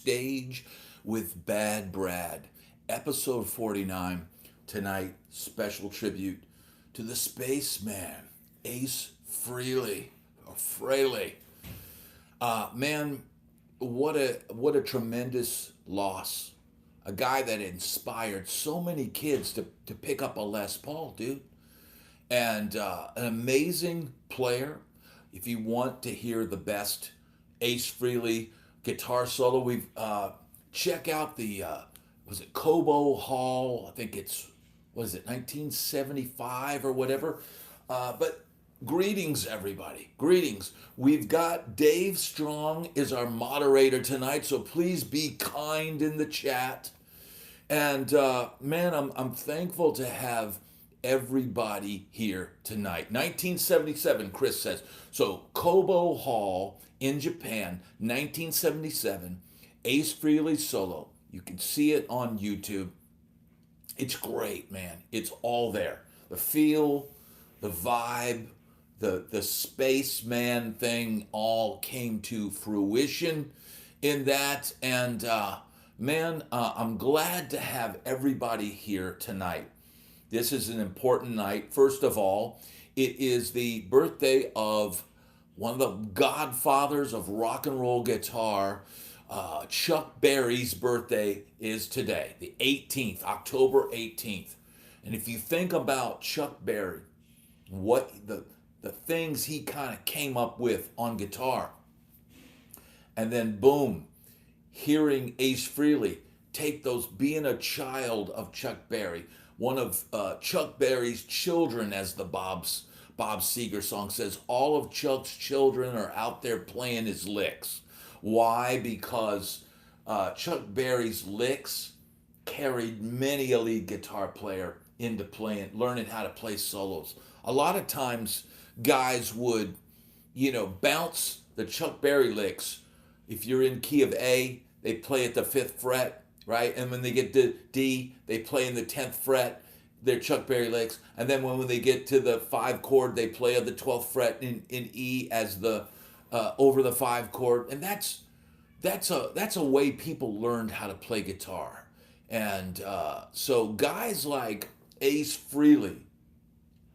Backstage with Bad Brad, episode 49. Tonight, special tribute to the Spaceman, Ace Frehley, or Frehley. Man, what a tremendous loss. A guy that inspired so many kids to pick up a Les Paul, dude. And an amazing player. If you want to hear the best Ace Frehley guitar solo, we've check out the was it Cobo Hall? I think it's was it 1975 or whatever. But greetings, everybody. Greetings. We've got Dave Strong is our moderator tonight, so please be kind in the chat. And man, I'm thankful to have everybody here tonight. 1977, Chris says. So Kobo Hall in Japan, 1977, Ace Frehley solo. You can see it on YouTube. It's great, man. It's all there. The feel, the vibe, the spaceman thing all came to fruition in that. And man, I'm glad to have everybody here tonight. This is an important night. First of all, it is the birthday of one of the godfathers of rock and roll guitar. Chuck Berry's birthday is today, the 18th, October 18th. And if you think about Chuck Berry, what the things he kind of came up with on guitar, and then boom, hearing Ace Frehley take those, being a child of Chuck Berry, one of Chuck Berry's children, as the Bob Seger song says, all of Chuck's children are out there playing his licks. Why? Because Chuck Berry's licks carried many a lead guitar player into learning how to play solos. A lot of times, guys would, bounce the Chuck Berry licks. If you're in key of A, they play at the 5th fret, right? And when they get to D, they play in the 10th fret, their Chuck Berry licks. And then when they get to the 5 chord, they play at the 12th fret in E as the over the 5 chord. And that's a way people learned how to play guitar. And so guys like Ace Frehley,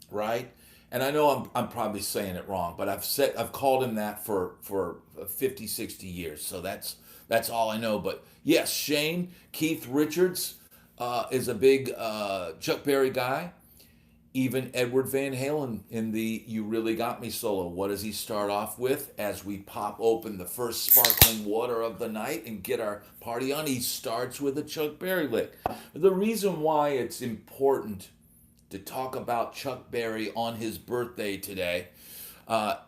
right? And I know I'm probably saying it wrong, but I've called him that for 50, 60 years. So that's all I know. But yes, Shane Keith Richards is a big Chuck Berry guy. Even Edward Van Halen in the "You Really Got Me" solo. What does he start off with as we pop open the first sparkling water of the night and get our party on? He starts with a Chuck Berry lick. The reason why it's important to talk about Chuck Berry on his birthday today, Mike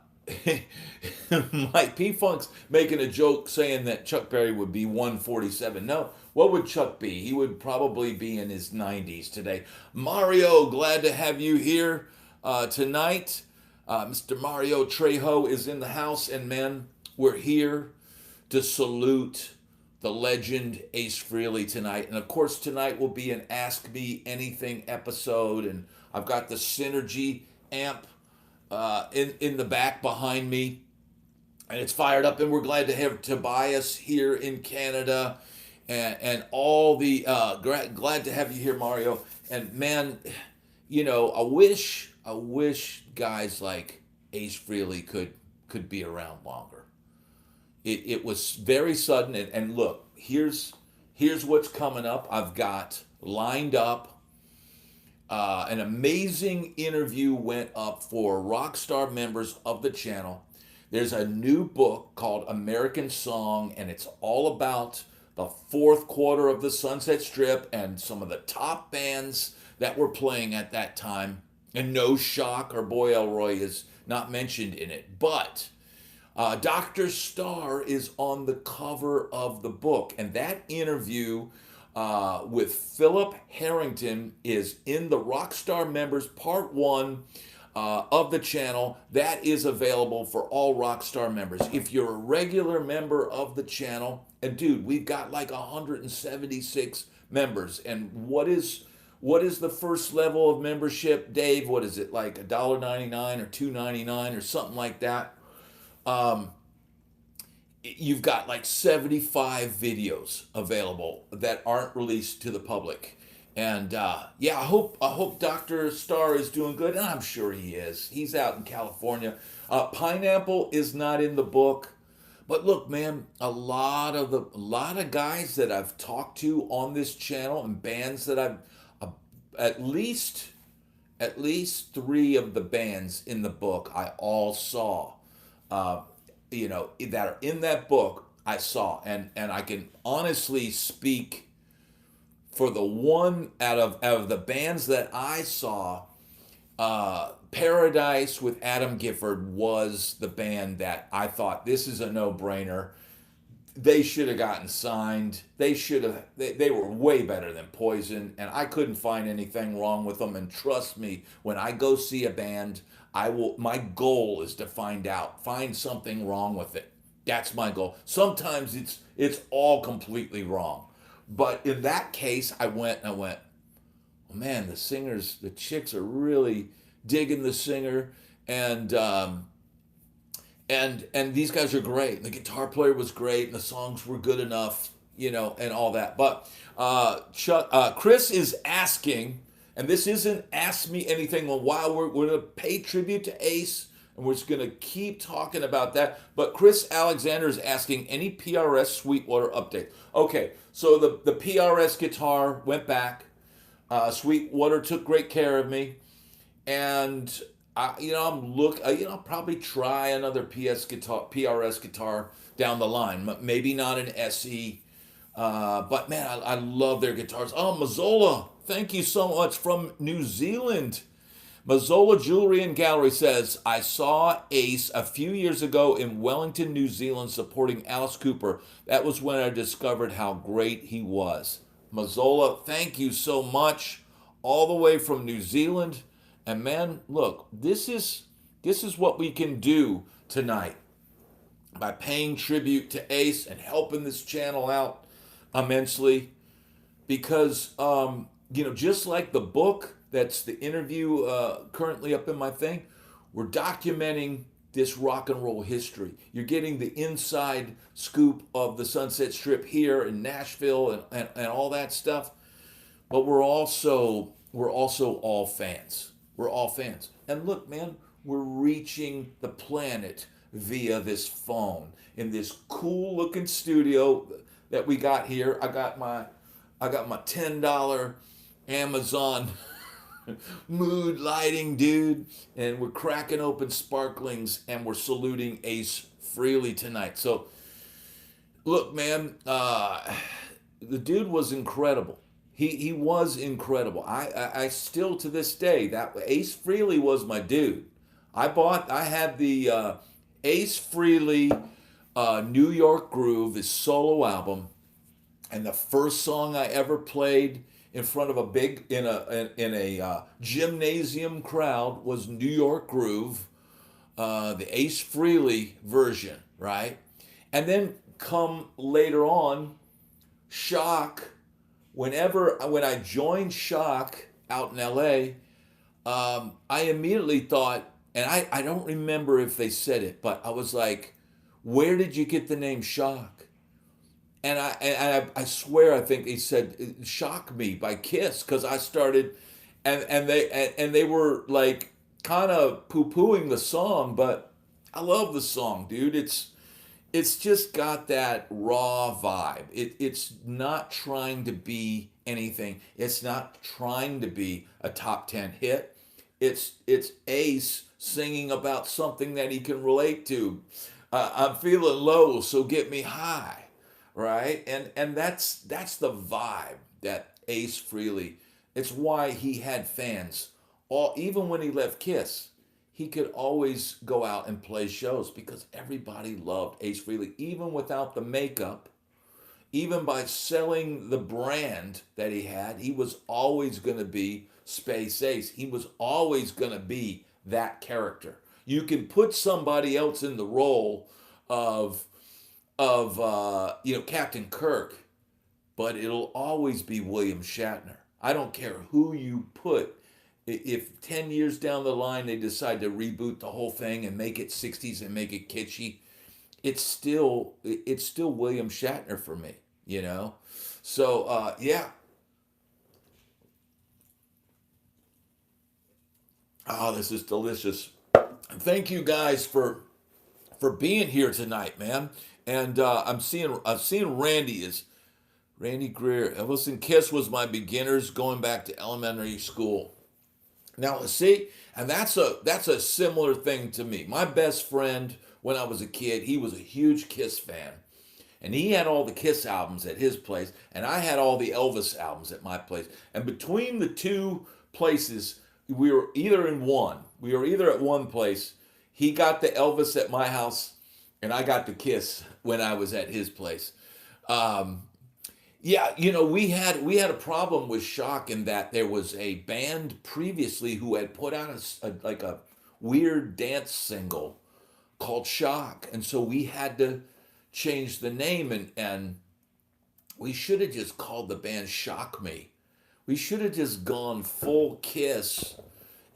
P. Funk's making a joke saying that Chuck Berry would be 147. No, what would Chuck be? He would probably be in his 90s today. Mario, glad to have you here tonight. Mr. Mario Trejo is in the house, and man, we're here to salute the legend Ace Frehley tonight. And of course, tonight will be an Ask Me Anything episode, and I've got the Synergy amp in the back behind me, and it's fired up. And we're glad to have Tobias here in Canada, and all the glad to have you here, Mario. And man, I wish guys like Ace Frehley could be around longer. It was very sudden, and look, here's what's coming up. I've got lined up. An amazing interview went up for Rockstar members of the channel. There's a new book called American Song, and it's all about the 4th quarter of the Sunset Strip and some of the top bands that were playing at that time. And no shock, our boy Elroy is not mentioned in it. But Dr. Starr is on the cover of the book, and that interview with Philip Harrington is in the Rockstar members part 1 of the channel. That is available for all Rockstar members. If you're a regular member of the channel, and dude, we've got like 176 members. And what is the first level of membership, Dave? What is it, like $1.99 or $2.99 or something like that? you've got like 75 videos available that aren't released to the public. And yeah, I hope Dr. Star is doing good, and I'm sure he is. He's out in California. Pineapple is not in the book, but look, man, a lot of guys that I've talked to on this channel and bands that I've uh, at least at least three of the bands in the book I all saw, uh, that are in that book I saw, and I can honestly speak for the one out of the bands that I saw. Paradise with Adam Gifford was the band that I thought this is a no-brainer. They should have gotten signed. They should have. They were way better than Poison, and I couldn't find anything wrong with them. And trust me, when I go see a band, I will. My goal is to find something wrong with it. That's my goal. Sometimes it's all completely wrong, but in that case, I went, oh man, the chicks are really digging the singer, and and these guys are great. The guitar player was great, and the songs were good enough, and all that. But Chris is asking, and this isn't ask me anything. Well, while we're gonna pay tribute to Ace, and we're just gonna keep talking about that. But Chris Alexander is asking any PRS Sweetwater update. Okay, so the PRS guitar went back. Sweetwater took great care of me, and I'll probably try another PRS guitar down the line. Maybe not an SE, but man, I love their guitars. Oh, Mazzola, thank you so much from New Zealand. Mazzola Jewelry and Gallery says, I saw Ace a few years ago in Wellington, New Zealand, supporting Alice Cooper. That was when I discovered how great he was. Mazzola, thank you so much, all the way from New Zealand. And man, look, this is what we can do tonight by paying tribute to Ace and helping this channel out immensely. Because just like the book, that's the interview currently up in my thing, we're documenting this rock and roll history. You're getting the inside scoop of the Sunset Strip here in Nashville and all that stuff. But we're also all fans. We're all fans. And look, man, we're reaching the planet via this phone in this cool looking studio that we got here. I got my $10 Amazon mood lighting, dude, and we're cracking open sparklings and we're saluting Ace Frehley tonight. So look, man, the dude was incredible. He was incredible. I still to this day, that Ace Frehley was my dude. I had the Ace Frehley New York Groove, his solo album, and the first song I ever played in front of a gymnasium crowd was New York Groove, the Ace Frehley version, right? And then come later on, Shock. When I joined Shock out in LA, I immediately thought, and I don't remember if they said it, but I was like, where did you get the name Shock? And I swear I think they said Shock Me by Kiss, because I started, and they were like kind of poo-pooing the song, but I love the song, dude. It's just got that raw vibe. It's not trying to be anything. It's not trying to be a top 10 hit. It's Ace singing about something that he can relate to. I'm feeling low, so get me high, right? And that's the vibe that Ace Frehley. It's why he had fans. Even when he left Kiss, he could always go out and play shows because everybody loved Ace Frehley, even without the makeup, even by selling the brand that he had. He was always going to be Space Ace. He was always going to be that character. You can put somebody else in the role of Captain Kirk, but it'll always be William Shatner. I don't care who you put. If 10 years down the line they decide to reboot the whole thing and make it 60s and make it kitschy, it's still William Shatner for me, you know. So yeah. Oh, this is delicious. Thank you guys for being here tonight, man. And I'm seeing Randy Greer. Elvis and Kiss was my beginners going back to elementary school. Now see, and that's a similar thing to me. My best friend when I was a kid, he was a huge Kiss fan. And he had all the Kiss albums at his place, and I had all the Elvis albums at my place. And between the two places, we were either in one. We were either at one place. He got the Elvis at my house, and I got the Kiss when I was at his place. Um, yeah, we had a problem with Shock in that there was a band previously who had put out like a weird dance single called Shock, and so we had to change the name, and we should have just called the band Shock Me. We should have just gone full Kiss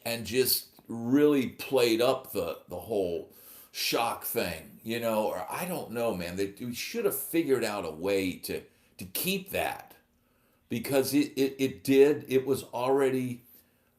and just really played up the whole Shock thing, or I don't know, man. We should have figured out a way to keep that because it was already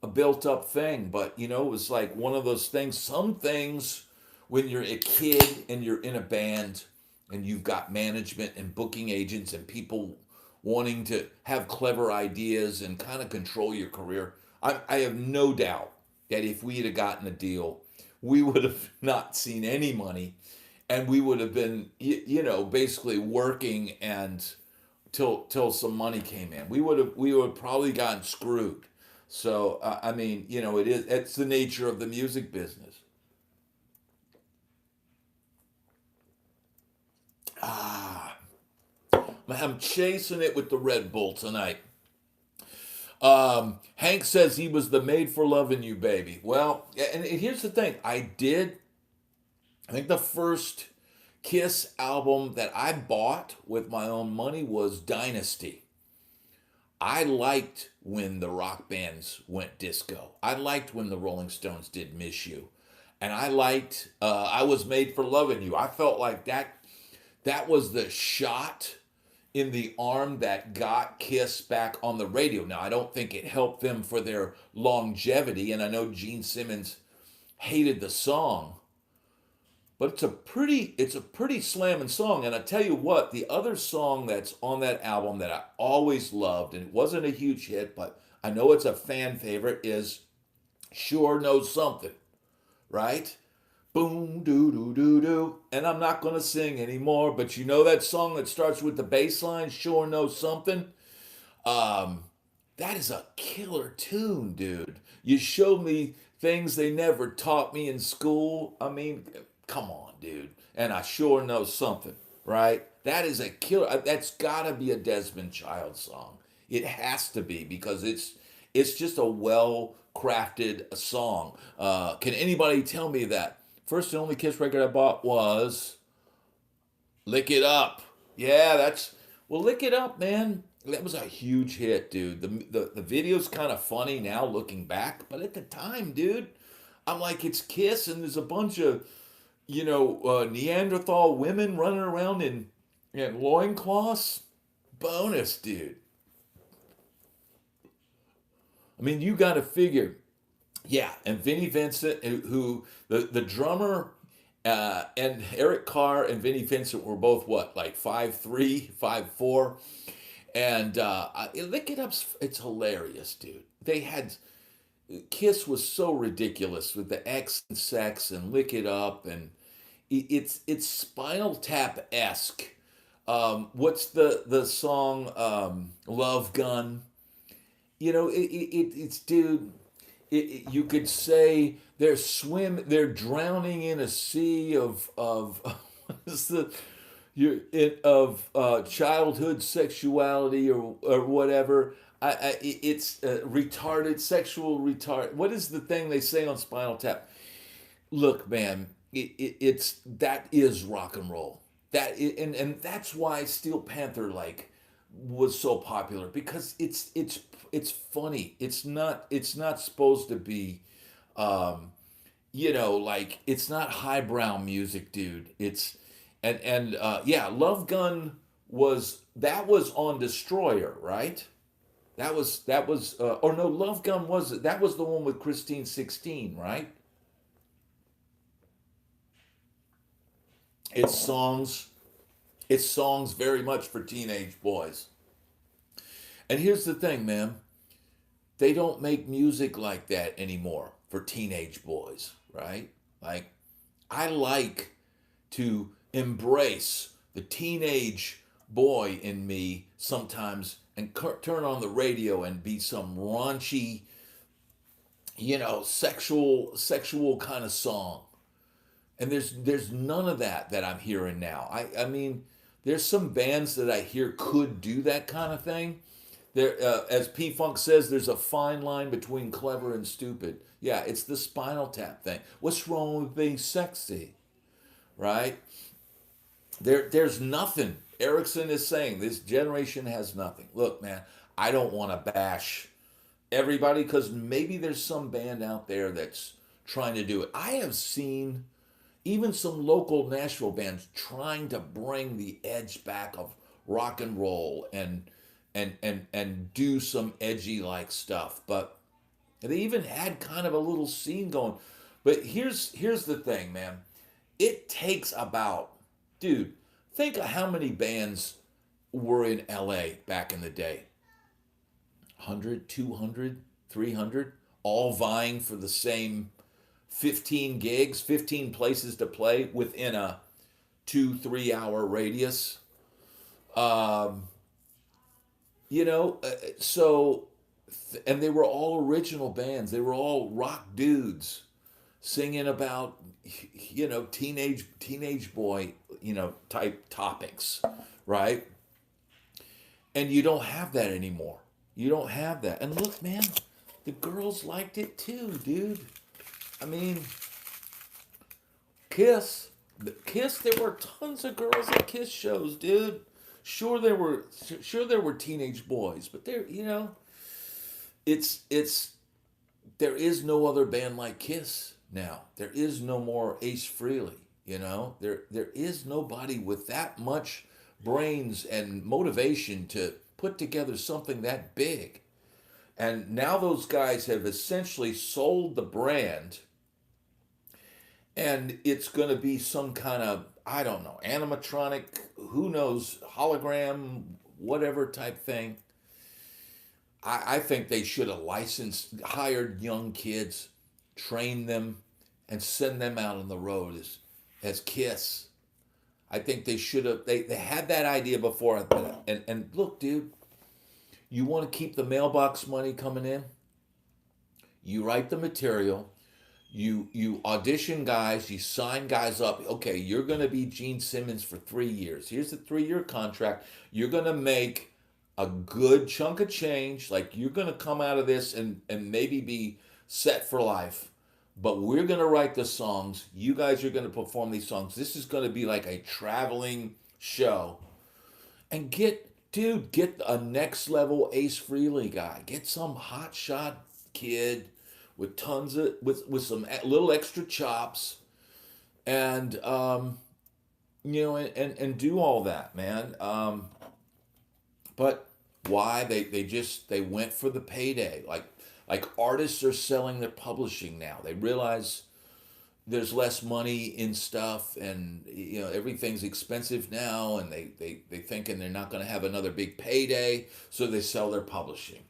a built up thing, but it was like one of those things. Some things when you're a kid and you're in a band and you've got management and booking agents and people wanting to have clever ideas and kind of control your career, I have no doubt that if we had gotten a deal, we would have not seen any money, and we would have been, basically working and till some money came in. We would have probably gotten screwed. So I mean, it's the nature of the music business. Ah, I'm chasing it with the Red Bull tonight. Hank says he was the made for loving you baby. Well, and here's the thing. I think the first Kiss album that I bought with my own money was Dynasty. I liked when the rock bands went disco. I liked when the Rolling Stones did Miss You. And I Was Made for Loving You. I felt like that was the shot in the arm that got Kiss back on the radio. Now, I don't think it helped them for their longevity, and I know Gene Simmons hated the song, but it's a pretty slamming song. And I tell you what, the other song that's on that album that I always loved, and it wasn't a huge hit, but I know it's a fan favorite, is Sure Knows Something, right? Boom, doo doo doo doo. And I'm not going to sing anymore, but you know that song that starts with the bass line, Sure Knows Something? Um, that is a killer tune, dude. You showed me things they never taught me in school. I mean, come on, dude. And I sure know something, right? That is a killer. That's got to be a Desmond Child song. It has to be because it's just a well crafted song. Can anybody tell me that? First and only Kiss record I bought was Lick It Up. Yeah, Lick It Up, man. That was a huge hit, dude. The video's kind of funny now looking back, but at the time, dude, I'm like, it's Kiss, and there's a bunch of Neanderthal women running around in loincloths. Bonus, dude. I mean, you got to figure, yeah, and Vinnie Vincent, who the drummer, and Eric Carr and Vinnie Vincent were both what, like 5'3", 5'4", and Lick It Up's it's hilarious, dude. They had Kiss was so ridiculous with the X and sex and Lick It Up, and it's Spinal Tap esque. What's the song Love Gun? It's dude. You could say they're drowning in a sea of what is of childhood sexuality or whatever. It's retarded sexual retard. What is the thing they say on Spinal Tap? Look, man, it's that is rock and roll. And that's why Steel Panther was so popular because it's funny. It's not supposed to be like it's not highbrow music, dude. Yeah, Love Gun was on Destroyer, right? Or no, Love Gun was that was the one with Christine 16, right? It's songs it's songs very much for teenage boys. And here's the thing, man. They don't make music like that anymore for teenage boys, right? Like I like to embrace the teenage boy in me sometimes and turn on the radio and be some raunchy, sexual kind of song. And there's none of that I'm hearing now. I mean, there's some bands that I hear could do that kind of thing. There, as P Funk says, there's a fine line between clever and stupid. Yeah, it's the Spinal Tap thing. What's wrong with being sexy, right? There's nothing. Erickson is saying this generation has nothing. Look, man, I don't want to bash everybody because maybe there's some band out there that's trying to do it. I have seen even some local Nashville bands trying to bring the edge back of rock and roll and do some edgy like stuff. But they even had kind of a little scene going. But here's the thing, man. It takes about, dude, think of how many bands were in LA back in the day. 100, 200, 300, all vying for the same 15 gigs, 15 places to play within a 2-3 hour radius. Um, you know, so, and they were all original bands. They were all rock dudes singing about, teenage boy, type topics, right? And you don't have that anymore. You don't have that. And look, man, the girls liked it too, dude. I mean, Kiss, Kiss. There were tons of girls at Kiss shows, dude. Sure there were teenage boys, but it's there is no other band like Kiss now. There is no more Ace Frehley. There is nobody with that much brains and motivation to put together something that big. And now those guys have essentially sold the brand, and it's going to be some kind of, I don't know, animatronic, who knows, hologram, whatever type thing. I think they should have hired young kids, trained them, and send them out on the road as Kiss. I think they should have. They had that idea before. And look, dude, you want to keep the mailbox money coming in? You write the material. You audition guys. You sign guys up. Okay, you're going to be Gene Simmons for 3 years. Here's a 3-year contract. You're going to make a good chunk of change. Like you're going to come out of this and maybe be set for life. But we're going to write the songs. You guys are going to perform these songs. This is going to be like a traveling show. And get a next level Ace Frehley guy. Get some hotshot kid with tons of with some little extra chops, and and do all that, man. But why they went for the payday? Like artists are selling their publishing now. They realize there's less money in stuff, and everything's expensive now, and they thinking they're not going to have another big payday, so they sell their publishing.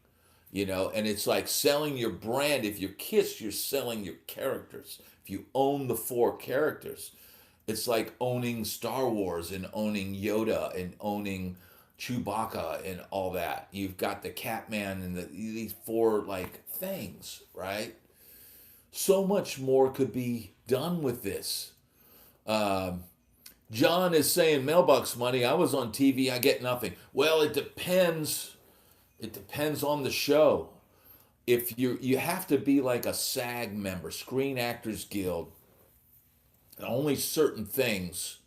And it's like selling your brand. If you're Kiss, you're selling your characters. If you own the 4 characters, it's like owning Star Wars and owning Yoda and owning Chewbacca and all that. You've got the Catman and these 4 like things, right? So much more could be done with this. John is saying mailbox money. I was on TV. I get nothing. Well, it depends. It depends on the show. If you have to be like a SAG member, Screen Actors Guild. Only certain things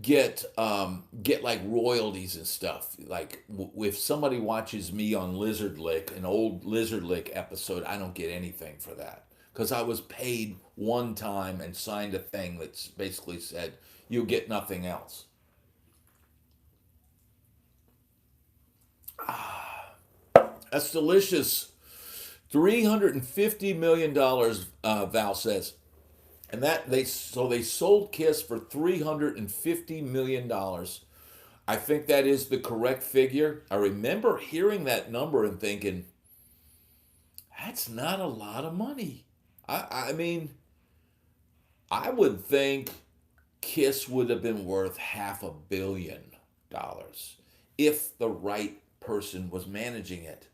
get like royalties and stuff. Like if somebody watches me on Lizard Lick, an old Lizard Lick episode, I don't get anything for that because I was paid one time and signed a thing that's basically said you'll get nothing else. That's delicious. $350 million, Val says. And they sold Kiss for $350 million. I think that is the correct figure. I remember hearing that number and thinking, that's not a lot of money. I mean, I would think Kiss would have been worth $500 million if the right person was managing it.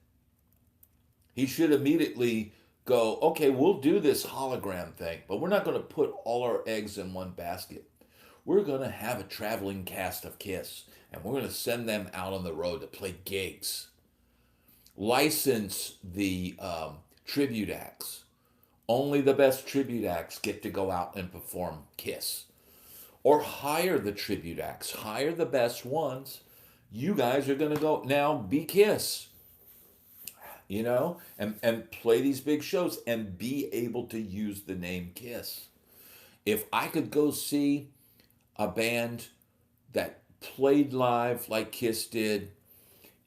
He should immediately go, okay, we'll do this hologram thing, but we're not going to put all our eggs in one basket. We're going to have a traveling cast of Kiss, and we're going to send them out on the road to play gigs. License the tribute acts. Only the best tribute acts get to go out and perform Kiss. Or hire the tribute acts. Hire the best ones. You guys are going to go now be Kiss. You know, and play these big shows and be able to use the name Kiss. If I could go see a band that played live like Kiss did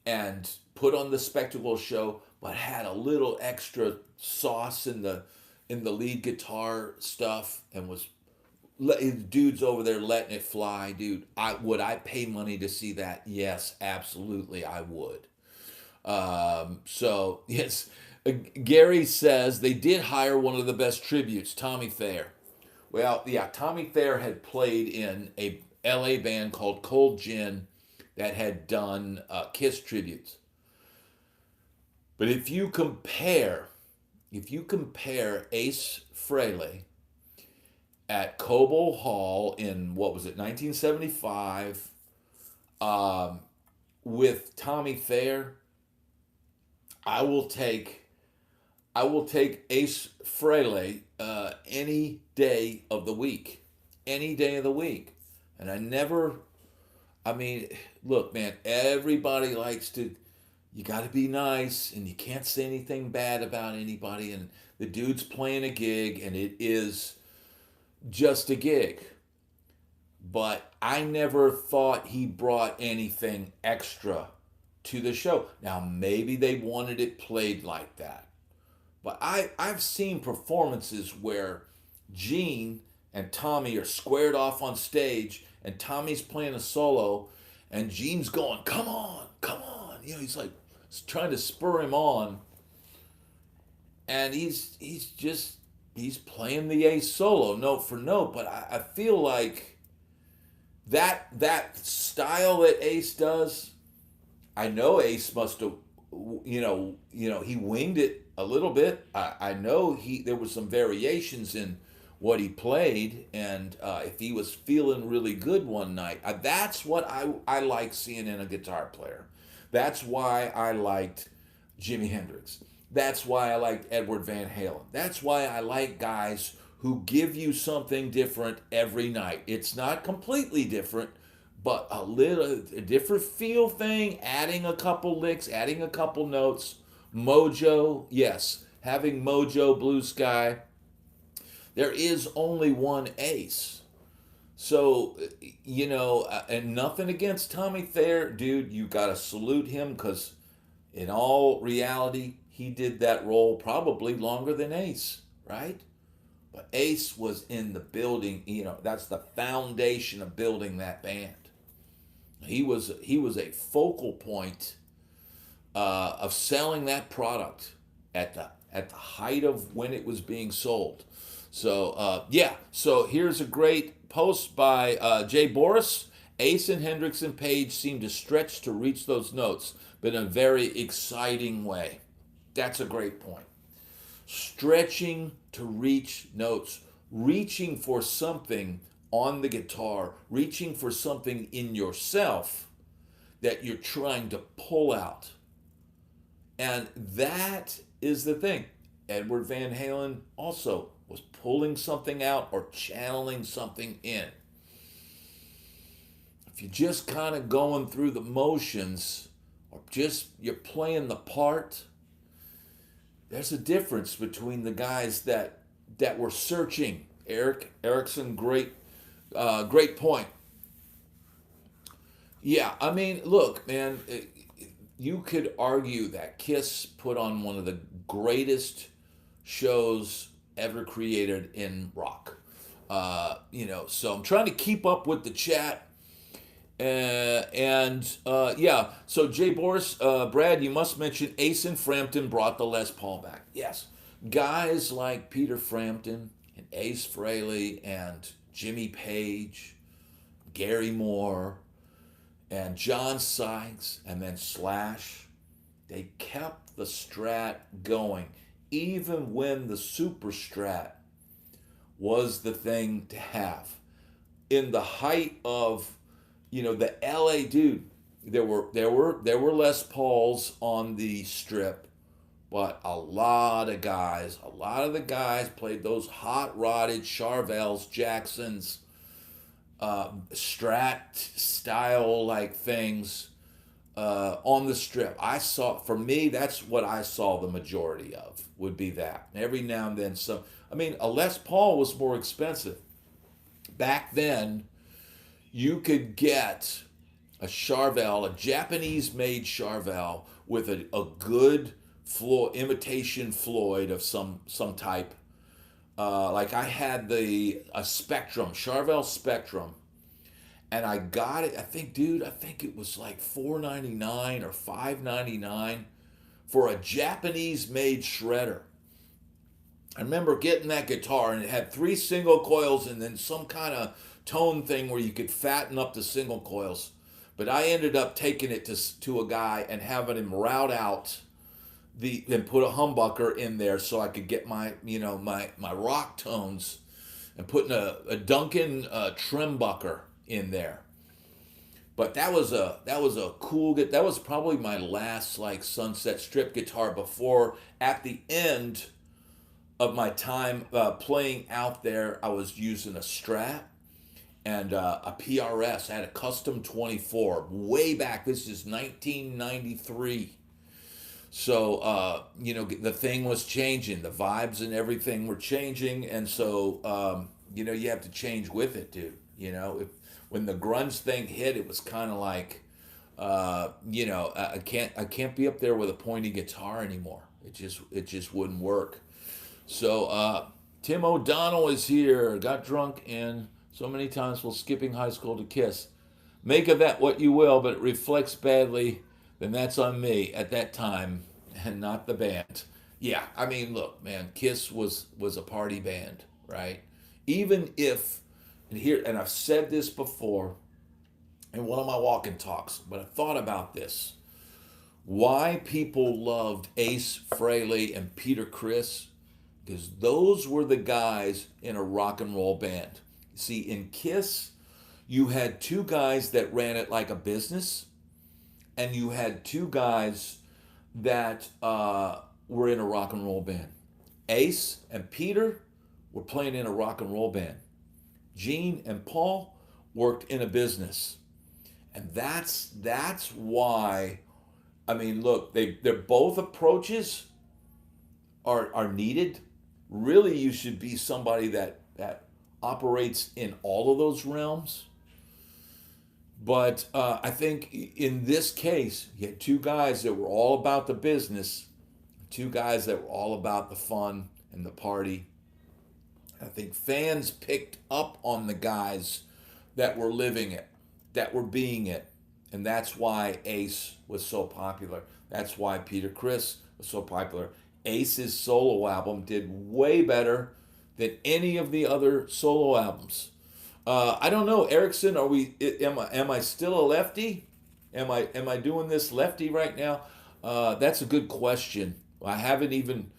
and put on the spectacle show, but had a little extra sauce in the lead guitar stuff and was dudes over there letting it fly, dude, would I pay money to see that? Yes, absolutely, I would. So, yes, Gary says they did hire one of the best tributes, Tommy Thayer. Well, yeah, Tommy Thayer had played in a LA band called Cold Gin that had done Kiss tributes. But if you compare Ace Frehley at Cobo Hall in, what was it, 1975, with Tommy Thayer, I will take Ace Frehley any day of the week. Any day of the week. And I mean, look, man, everybody likes to, you got to be nice and you can't say anything bad about anybody. And the dude's playing a gig and it is just a gig. But I never thought he brought anything extra to the show. Now, maybe they wanted it played like that. But I've seen performances where Gene and Tommy are squared off on stage and Tommy's playing a solo and Gene's going, come on, come on. You know, he's like trying to spur him on. And he's playing the Ace solo note for note. But I feel like that style that Ace does, I know Ace must have, he winged it a little bit. I know there was some variations in what he played, and if he was feeling really good one night, that's what I like seeing in a guitar player. That's why I liked Jimi Hendrix. That's why I liked Edward Van Halen. That's why I like guys who give you something different every night. It's not completely different, but a different feel thing, adding a couple licks, adding a couple notes. Mojo, yes, having Mojo, Blue Sky. There is only one Ace. So, and nothing against Tommy Thayer, dude, you got to salute him because in all reality, he did that role probably longer than Ace, right? But Ace was in the building, that's the foundation of building that band. He was a focal point of selling that product at the height of when it was being sold. So so here's a great post by Jay Boris. Ace and Hendrix and Page seem to stretch to reach those notes, but in a very exciting way. That's a great point. Stretching to reach notes, reaching for something on the guitar, reaching for something in yourself that you're trying to pull out. And that is the thing. Edward Van Halen also was pulling something out or channeling something in. If you're just kind of going through the motions or just you're playing the part, there's a difference between the guys that were searching. Eric Erickson, great Great point. Yeah, I mean, look, man, you could argue that Kiss put on one of the greatest shows ever created in rock. So I'm trying to keep up with the chat. Yeah, so Jay Boris, Brad, you must mention Ace and Frampton brought the Les Paul back. Yes, guys like Peter Frampton and Ace Frehley and Jimmy Page, Gary Moore, and John Sykes, and then Slash, they kept the Strat going, even when the Super Strat was the thing to have. In the height of, the LA dude, there were Les Pauls on the strip, but a lot of the guys played those hot rodded Charvels, Jacksons, Strat style like things on the strip. For me, that's what I saw the majority of, would be that. Every now and then some. I mean, a Les Paul was more expensive. Back then, you could get a Charvel, a Japanese-made Charvel with a good imitation Floyd of some type. Like I had a Spectrum, Charvel Spectrum, and I got it. I think it was like $4.99 or $5.99 for a Japanese-made shredder. I remember getting that guitar, and it had 3 single coils and then some kind of tone thing where you could fatten up the single coils. But I ended up taking it to a guy and having him route out and put a humbucker in there so I could get my rock tones, and putting a Duncan trimbucker in there. But that was a cool. That was probably my last like Sunset Strip guitar before, at the end of my time playing out there, I was using a Strat and a PRS. I had a custom 24 way back. This is 1993. So, the thing was changing. The vibes and everything were changing. And so, you have to change with it, dude. When the grunge thing hit, it was kind of like, I can't be up there with a pointy guitar anymore. It just wouldn't work. So, Tim O'Donnell is here. Got drunk and so many times while skipping high school to Kiss. Make of that what you will, but it reflects badly, then that's on me at that time and not the band. Yeah, I mean, look, man, Kiss was a party band, right? Even if, and I've said this before in one of my walk and talks, but I thought about this. Why people loved Ace Frehley and Peter Criss, because those were the guys in a rock and roll band. See, in Kiss, you had 2 guys that ran it like a business, and you had 2 guys that were in a rock and roll band. Ace and Peter were playing in a rock and roll band. Gene and Paul worked in a business. And that's why, I mean, look, they're both approaches are needed. Really, you should be somebody that operates in all of those realms. But I think in this case, you had 2 guys that were all about the business, 2 guys that were all about the fun and the party. I think fans picked up on the guys that were living it, that were being it. And that's why Ace was so popular. That's why Peter Criss was so popular. Ace's solo album did way better than any of the other solo albums. I don't know, Erickson. Am I still a lefty? Am I doing this lefty right now? That's a good question. I haven't even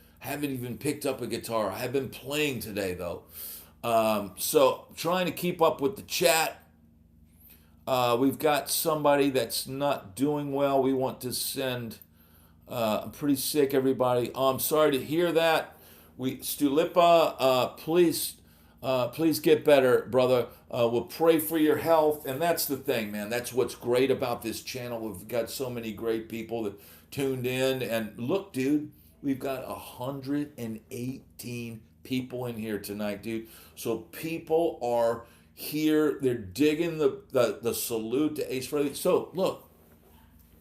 picked up a guitar. I have been playing today though. So trying to keep up with the chat. We've got somebody that's not doing well. We want to send. I'm pretty sick, everybody. I'm sorry to hear that. Stulipa, please get better, brother. We'll pray for your health, and that's the thing, man. That's what's great about this channel. We've got so many great people that tuned in, and look, dude, we've got 118 people in here tonight, dude. So people are here. They're digging the salute to Ace Frehley. So look,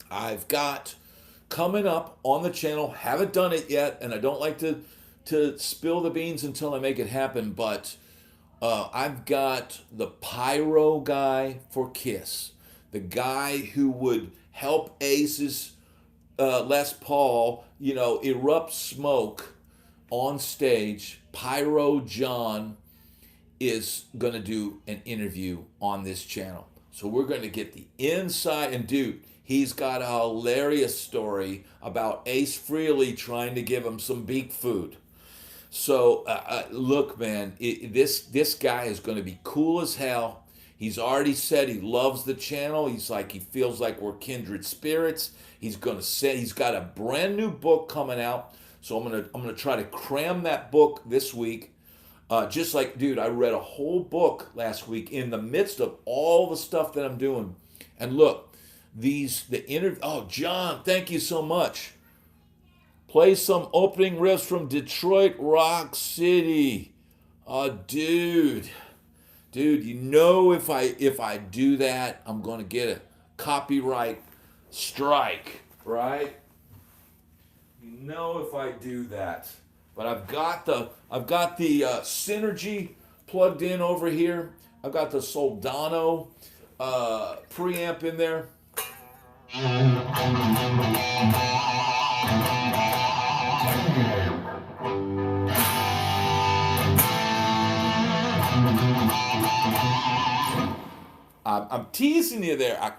I've got coming up on the channel, haven't done it yet, and I don't like to spill the beans until I make it happen, but I've got the pyro guy for Kiss, the guy who would help Ace's Les Paul, erupt smoke on stage. Pyro John is going to do an interview on this channel. So we're going to get the inside, and dude, he's got a hilarious story about Ace Frehley trying to give him some beak food. So look, man, this guy is going to be cool as hell. He's already said he loves the channel. He feels like we're kindred spirits. He's going to say he's got a brand new book coming out. So I'm gonna try to cram that book this week. Just like, dude, I read a whole book last week in the midst of all the stuff that I'm doing. And look, oh, John, thank you so much. Play some opening riffs from Detroit Rock City. Dude, if I do that, I'm gonna get a copyright strike, right? If I do that. But I've got the Synergy plugged in over here. I've got the Soldano preamp in there. I'm teasing you there. I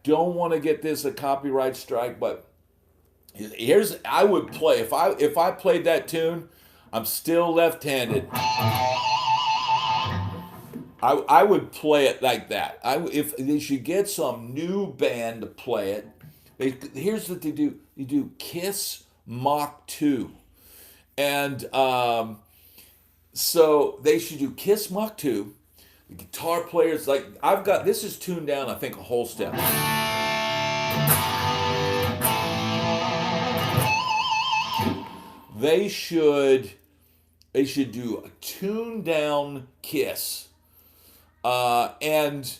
don't want to get this a copyright strike, but I would play if I played that tune. I'm still left-handed. I would play it like that. If they should get some new band to play it. Here's what they do. You do Kiss Mach 2, and so they should do Kiss Mach 2. The guitar players, this is tuned down, I think, a whole step. They should do a tuned down Kiss, and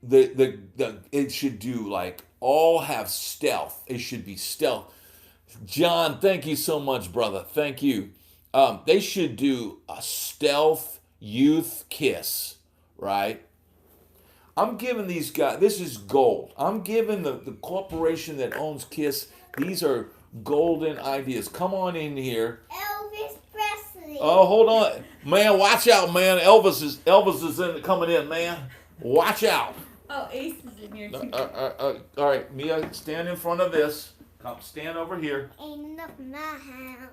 it should do all have stealth. It should be stealth. John, thank you so much, brother. Thank you. They should do a stealth youth Kiss. Right? I'm giving these guys, this is gold. I'm giving the corporation that owns Kiss, these are golden ideas. Come on in here. Elvis Presley. Oh, hold on. Man, watch out, man. Elvis is coming in, man. Watch out. Oh, Ace is in here too. All right, Mia, stand in front of this. Come, stand over here. Ain't enough in my house.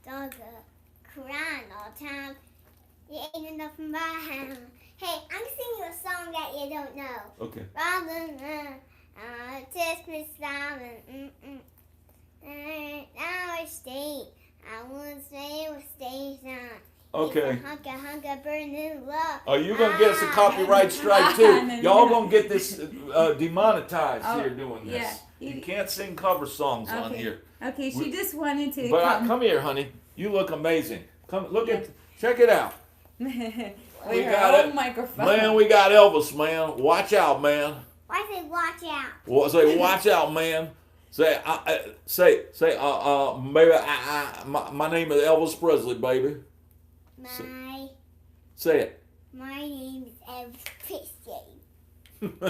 Dog crying all the time. You ain't enough in my house. Hey, I'm singing a song that you don't know. Okay. Test me silent. Now state. I won't say what station. Okay. Hunka burning love. Oh, you're gonna get us a copyright strike too. Y'all gonna get this demonetized here doing this. Yeah. You can't sing cover songs on here. Okay, she just wanted to. But come here, honey. You look amazing. Come check it out. We got it. Microphone. Man, we got Elvis, man. Watch out, man. Why say watch out? Well, say watch out, man. Say baby, my name is Elvis Presley, baby. Say it. My name is Elvis Presley.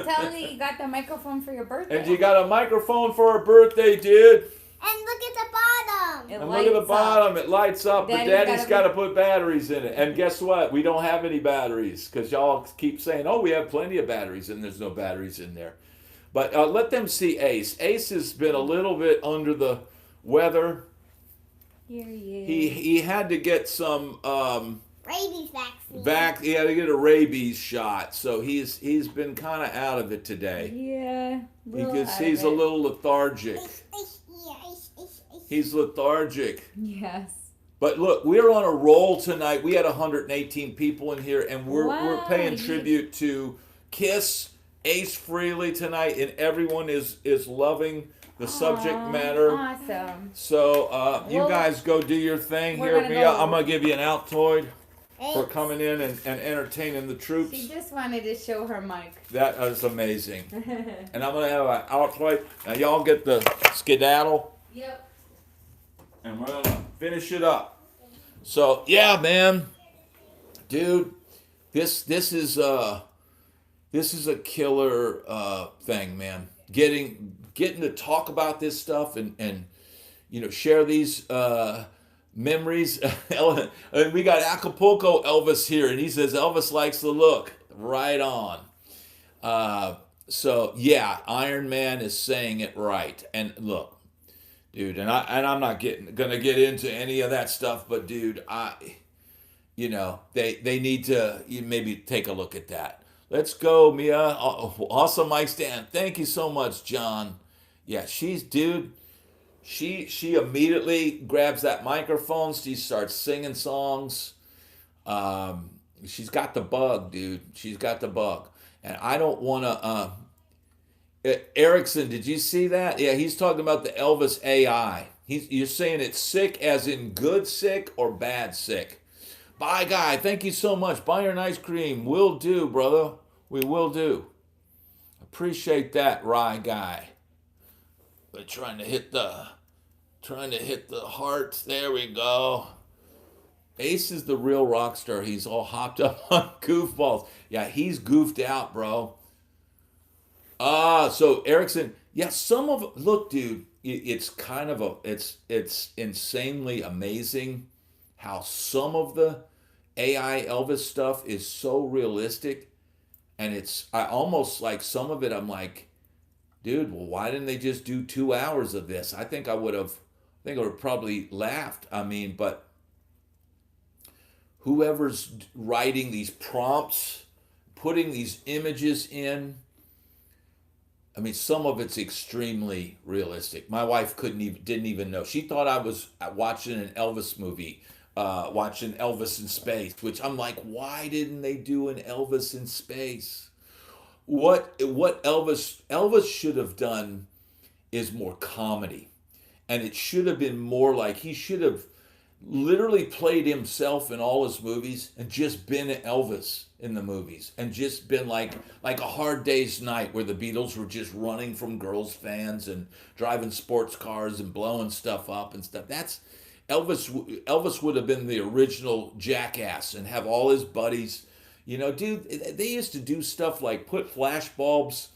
Tell me you got the microphone for your birthday. And you got a microphone for her birthday, dude. And look at the bottom. And look at the bottom. It lights up. But Daddy's got to put batteries in it. And guess what? We don't have any batteries because y'all keep saying, oh, we have plenty of batteries, and there's no batteries in there. But let them see Ace. Ace has been a little bit under the weather. Here he is. He had to get some rabies vaccine. He had to get a rabies shot, so he's been kind of out of it today. Yeah, because he's a little lethargic. He's lethargic. Yes. But look, we're on a roll tonight. We had 118 people in here, and we're paying tribute to Kiss, Ace Frehley tonight, and everyone is loving the subject matter. Awesome. So you guys go do your thing here, Mia. I'm gonna give you an Altoid. for coming in and entertaining the troops. She just wanted to show her mic. That is amazing. And I'm going to have an outplay. Now, y'all get the skedaddle. Yep. And we're going to finish it up. So, yeah, man. Dude, this is a killer thing, man. Getting to talk about this stuff and share these memories. And we got Acapulco Elvis here, and he says Elvis likes the look. Right on. So yeah, Iron Man is saying it right. And look, dude, and I'm not gonna get into any of that stuff, but dude, they need to maybe take a look at that. Let's go, Mia. Awesome mic stand. Thank you so much, John. Yeah, she immediately grabs that microphone. She starts singing songs. She's got the bug, dude. She's got the bug. And I don't want to... Erickson, did you see that? Yeah, he's talking about the Elvis AI. You're saying it's sick as in good sick or bad sick? Bye, guy. Thank you so much. Buy your ice cream. Will do, brother. We will do. Appreciate that, Rye guy. We're trying to hit the heart. There we go. Ace is the real rock star. He's all hopped up on goofballs. Yeah, he's goofed out, bro. So Erickson, yeah, look, dude, it's kind of it's insanely amazing how some of the AI Elvis stuff is so realistic, and I almost like some of it. I'm like, dude, well, why didn't they just do 2 hours of this? I think I would have probably laughed. I mean, but whoever's writing these prompts, putting these images in, I mean, some of it's extremely realistic. My wife didn't even know. She thought I was watching an Elvis movie, watching Elvis in space, which I'm like, why didn't they do an Elvis in space? What Elvis should have done is more comedy. And it should have been more like he should have literally played himself in all his movies and just been Elvis in the movies and just been like A Hard Day's Night, where the Beatles were just running from girls' fans and driving sports cars and blowing stuff up and stuff. That's Elvis would have been the original Jackass and have all his buddies. Dude, they used to do stuff like put flash bulbs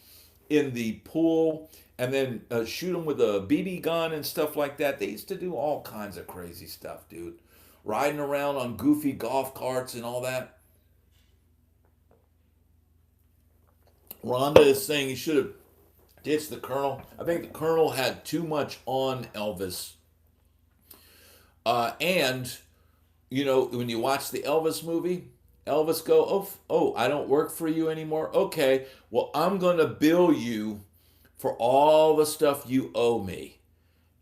in the pool and then shoot them with a BB gun and stuff like that. They used to do all kinds of crazy stuff, dude. Riding around on goofy golf carts and all that. Rhonda is saying he should have ditched the Colonel. I think the Colonel had too much on Elvis. And, when you watch the Elvis movie, Elvis go, oh, I don't work for you anymore. Okay, well, I'm going to bill you for all the stuff you owe me.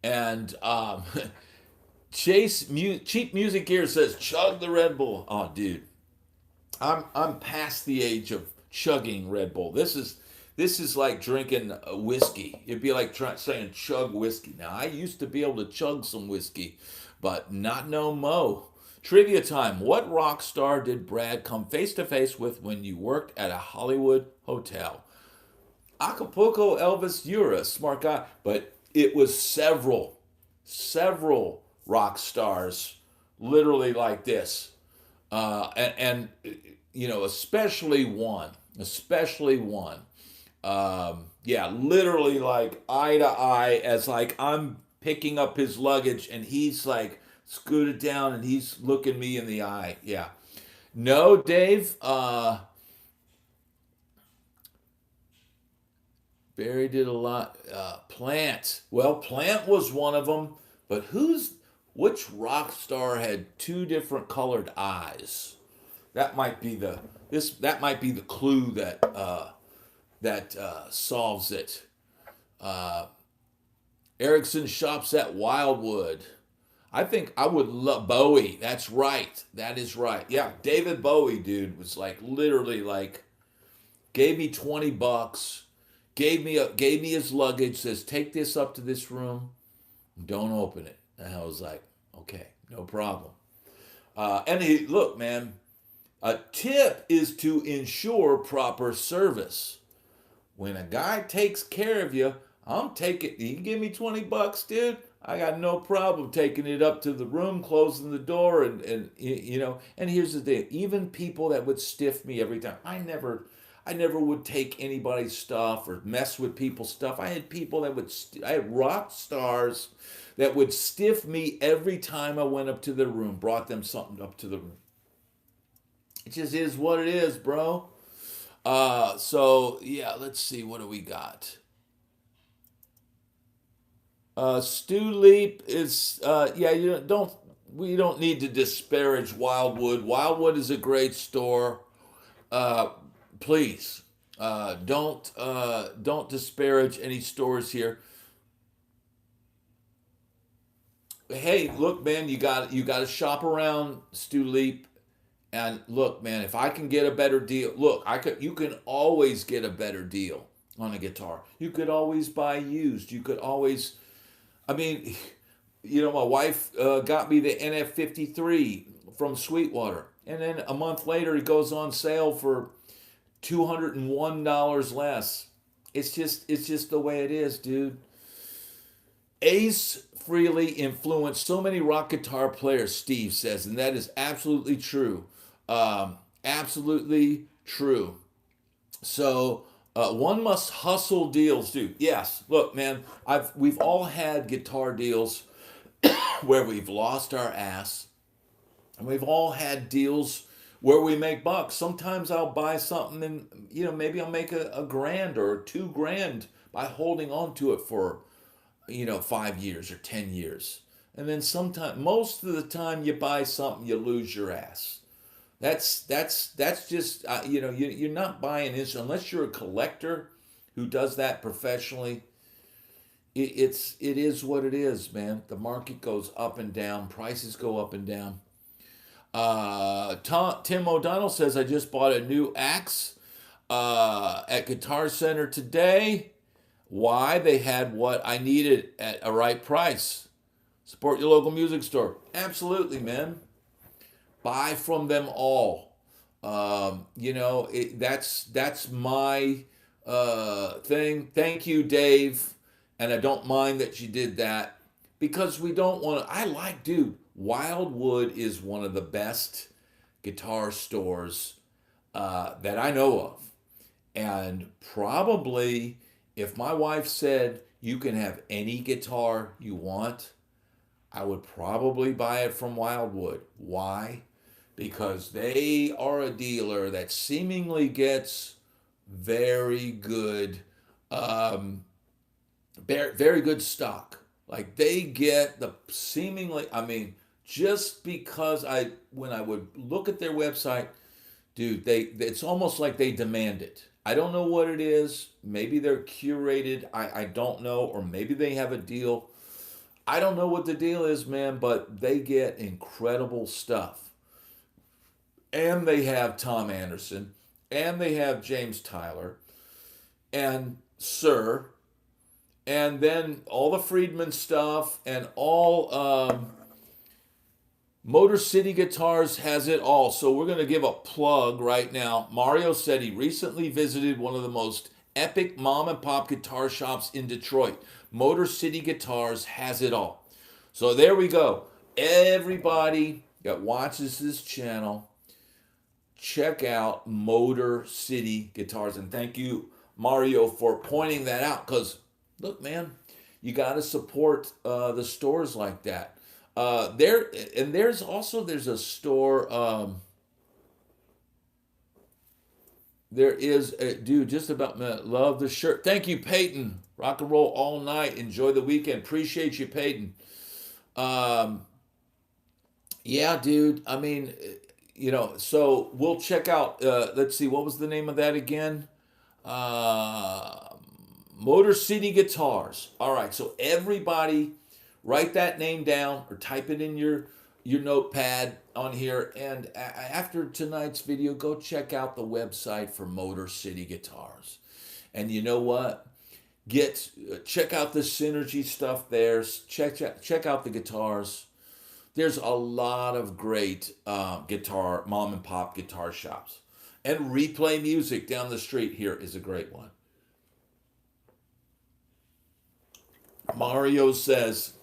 And Cheap Music Gear says, chug the Red Bull. Oh, dude, I'm past the age of chugging Red Bull. This is like drinking whiskey. It'd be like saying chug whiskey. Now, I used to be able to chug some whiskey, but not no mo. Trivia time. What rock star did Brad come face to face with when you worked at a Hollywood hotel? Acapulco Elvis, you're a smart guy. But it was several rock stars, literally like this. And especially one. Yeah, literally like eye to eye as like I'm picking up his luggage and he's like scooted down and he's looking me in the eye. Yeah. No, Dave. Barry did a lot. Plant. Well, Plant was one of them. But which rock star had two different colored eyes? That might be the clue that solves it. Erickson shops at Wildwood. I think I would love Bowie. That's right. That is right. Yeah, David Bowie, dude, was like literally like gave me $20, gave me his luggage, says take this up to this room, don't open it. And I was like, okay, no problem. And look, man, A tip is to ensure proper service. When a guy takes care of you, I'm taking, you give me $20, dude. I got no problem taking it up to the room, closing the door, and you know. And here's the thing: even people that would stiff me every time, I never would take anybody's stuff or mess with people's stuff. I had people that would, I had rock stars that would stiff me every time I went up to their room, brought them something up to the room. It just is what it is, bro. So yeah, let's see, what do we got? Stu Leap is yeah, we don't need to disparage Wildwood. Wildwood is a great store. Uh, please don't disparage any stores here. Hey, look, man, you got to shop around, Stu Leap. And look, man, if I can get a better deal, look, you can always get a better deal on a guitar. You could always buy used. You could always, I mean, you know, my wife got me the NF53 from Sweetwater, and then a month later it goes on sale for $201 less. It's just the way it is, dude. Ace Frehley influenced so many rock guitar players, Steve says, and that is absolutely true. Absolutely true. So one must hustle deals, dude. Yes, look, man, we've all had guitar deals where we've lost our ass, and we've all had deals where we make bucks. Sometimes I'll buy something and, you know, maybe I'll make a grand or $2,000 by holding on to it for, you know, 5 years or 10 years. And then most of the time you buy something, you lose your ass. That's just, you know, you're not buying this unless you're a collector who does that professionally. It is what it is, man. The market goes up and down. Prices go up and down. Tim O'Donnell says, I just bought a new axe at Guitar Center today. Why? They had what I needed at a right price. Support your local music store. Absolutely, man. Buy from them all. You know, that's my thing. Thank you, Dave. And I don't mind that you did that, because we don't want to. Dude, Wildwood is one of the best guitar stores that I know of. And probably, if my wife said you can have any guitar you want, I would probably buy it from Wildwood. Why? Because they are a dealer that seemingly gets very good, very good stock. Like, they get the seemingly, I mean, just because when I would look at their website, dude, it's almost like they demand it. I don't know what it is. Maybe they're curated. I don't know. Or maybe they have a deal. I don't know what the deal is, man, but they get incredible stuff. And they have Tom Anderson. And they have James Tyler. And Sir. And then all the Friedman stuff. And all Motor City Guitars has it all. So we're going to give a plug right now. Mario said he recently visited one of the most epic mom and pop guitar shops in Detroit. Motor City Guitars has it all. So there we go. Everybody that watches this channel, check out Motor City Guitars. And thank you, Mario, for pointing that out. Because, look, man, you got to support the stores like that. There's a store. There is a dude just about love the shirt. Thank you, Peyton. Rock and roll all night. Enjoy the weekend. Appreciate you, Peyton. Yeah, dude. I mean, you know. So we'll check out. Let's see. What was the name of that again? Motor City Guitars. All right. So everybody, write that name down or type it in your notepad on here. And after tonight's video, go check out the website for Motor City Guitars. And you know what? Check out the Synergy stuff there. Check out the guitars. there's a lot of great guitar, mom and pop guitar shops. And Replay Music down the street here is a great one. Mario says,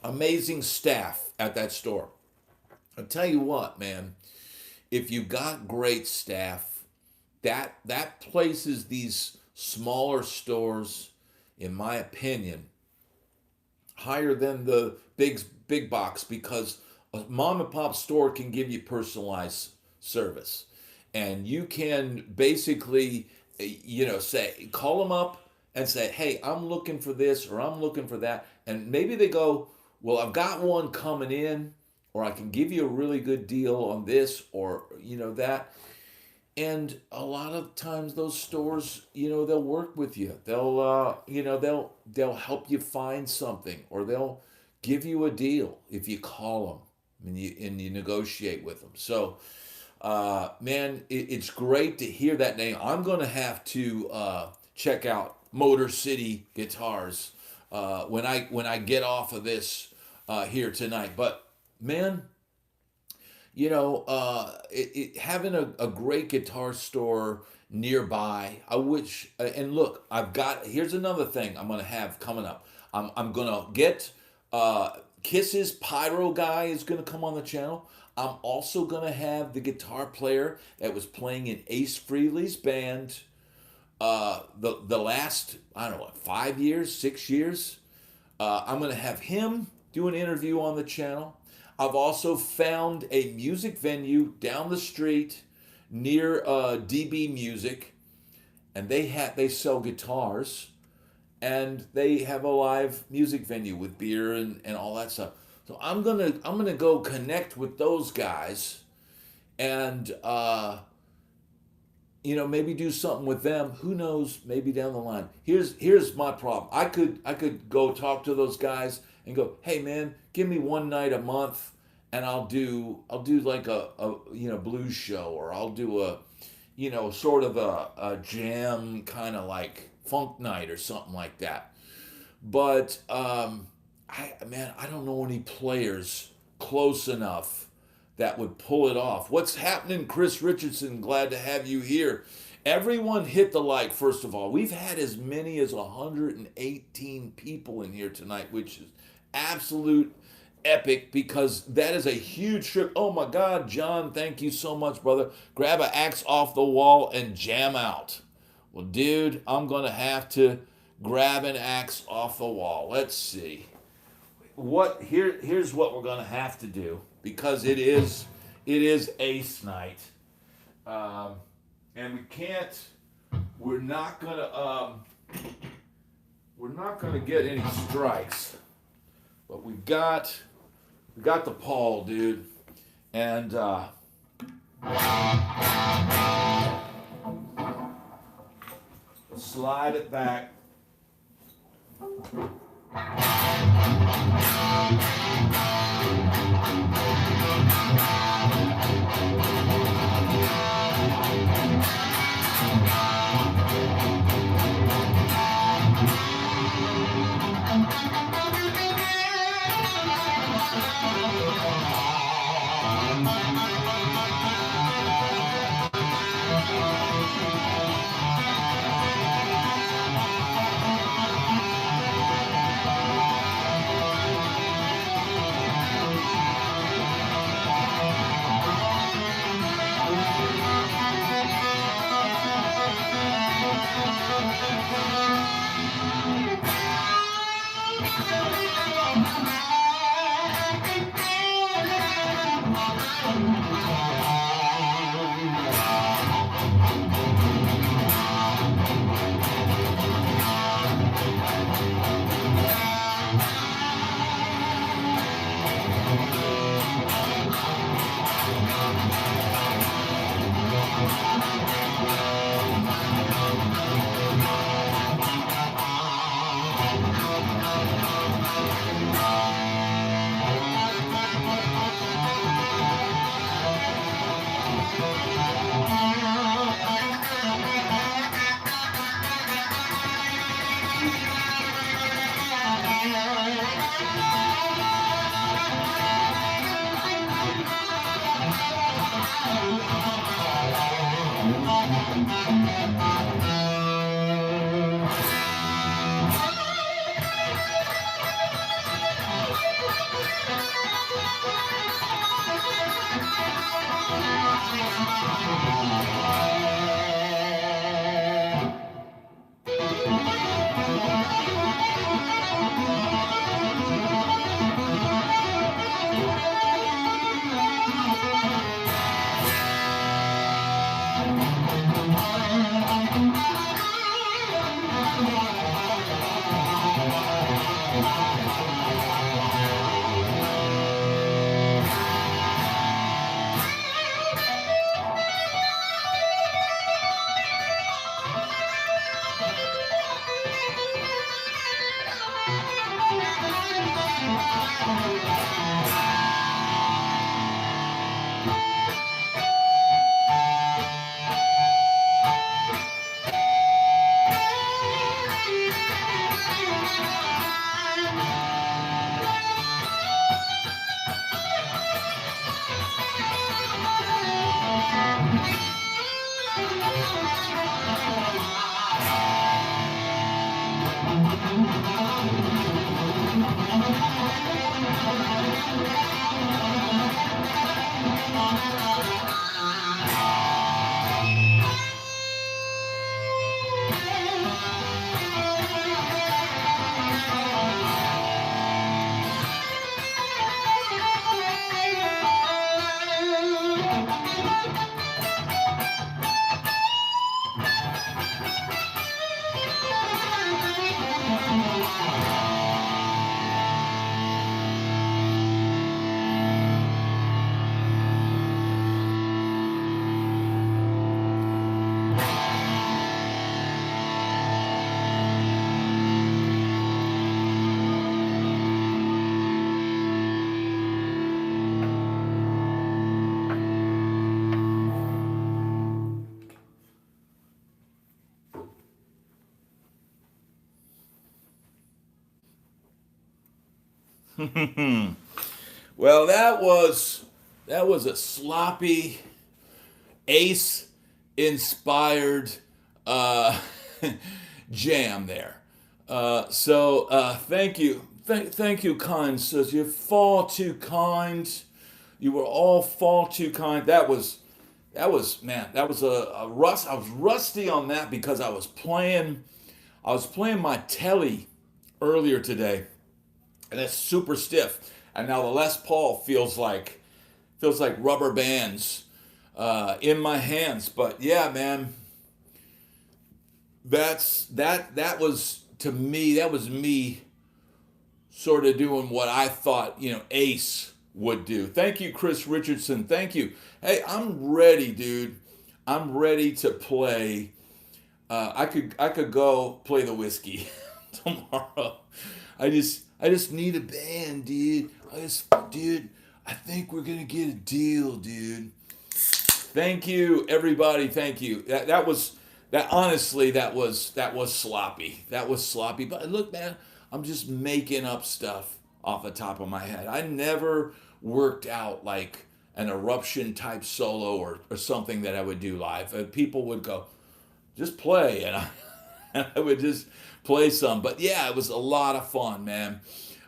amazing staff at that store. I'll tell you what, man, if you got great staff, that places these smaller stores, in my opinion, higher than the big box, because a mom and pop store can give you personalized service, and you can basically, say, call them up and say, hey, I'm looking for this or I'm looking for that, and maybe they go, well, I've got one coming in, or I can give you a really good deal on this, or that. And a lot of times those stores, they'll work with you. They'll help you find something, or they'll give you a deal if you call them and you negotiate with them. So, man, it's great to hear that name. I'm going to have to check out Motor City Guitars when I get off of this here tonight. But man, having a great guitar store nearby, I wish. And look, here's another thing I'm gonna have coming up. I'm gonna get Kiss's Pyro guy is gonna come on the channel. I'm also gonna have the guitar player that was playing in Ace Frehley's band the last, I don't know, 5 years, 6 years. I'm gonna have him do an interview on the channel. I've also found a music venue down the street near DB Music, and they sell guitars, and they have a live music venue with beer and all that stuff. So I'm gonna go connect with those guys, and maybe do something with them. Who knows? Maybe down the line. Here's my problem. I could go talk to those guys and go, hey man, give me one night a month, and I'll do like a blues show, or I'll do a sort of a jam kind of like funk night or something like that. But I don't know any players close enough that would pull it off. What's happening, Chris Richardson? Glad to have you here. Everyone hit the like, first of all. We've had as many as 118 people in here tonight, which is absolute epic, because that is a huge trip. Oh my God, John, thank you so much, brother. Grab an axe off the wall and jam out. Well, dude, I'm going to have to grab an axe off the wall. Let's see. Here's what we're going to have to do, because it is Ace night. And we're not going to get any strikes. But we got the Paul, dude, and slide it back. Well, that was a sloppy Ace inspired uh, jam there. Thank you, thank you, kind sis. You're far too kind. You were all far too kind. Man. That was a rust. I was rusty on that because I was playing my telly earlier today, and it's super stiff. And now the Les Paul feels like rubber bands in my hands. But yeah, man, that was to me. That was me sort of doing what I thought Ace would do. Thank you, Chris Richardson. Thank you. Hey, I'm ready, dude. I'm ready to play. I could go play the whiskey tomorrow. I just need a band, dude. I think we're gonna get a deal, dude. Thank you, everybody. Thank you. Honestly, that was sloppy. That was sloppy. But look, man, I'm just making up stuff off the top of my head. I never worked out like an eruption type solo or something that I would do live. People would go, just play, and and I would just play some. But yeah, it was a lot of fun, man.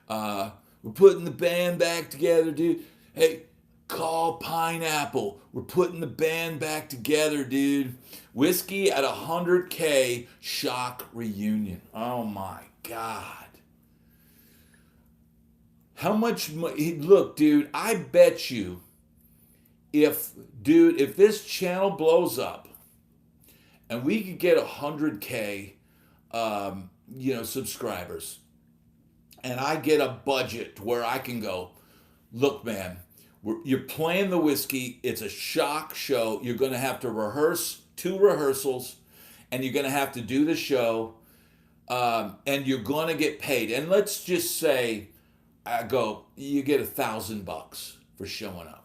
We're putting the band back together, dude. Hey, call Pineapple. We're putting the band back together, dude. Whiskey at 100K shock reunion. Oh my God. How much money? Look, dude, I bet you if this channel blows up and we could get 100K, subscribers, and I get a budget where I can go, look, man, you're playing the whiskey. It's a shock show. You're going to have to rehearse 2 rehearsals, and you're going to have to do the show, and you're going to get paid. And let's just say, you get $1,000 for showing up.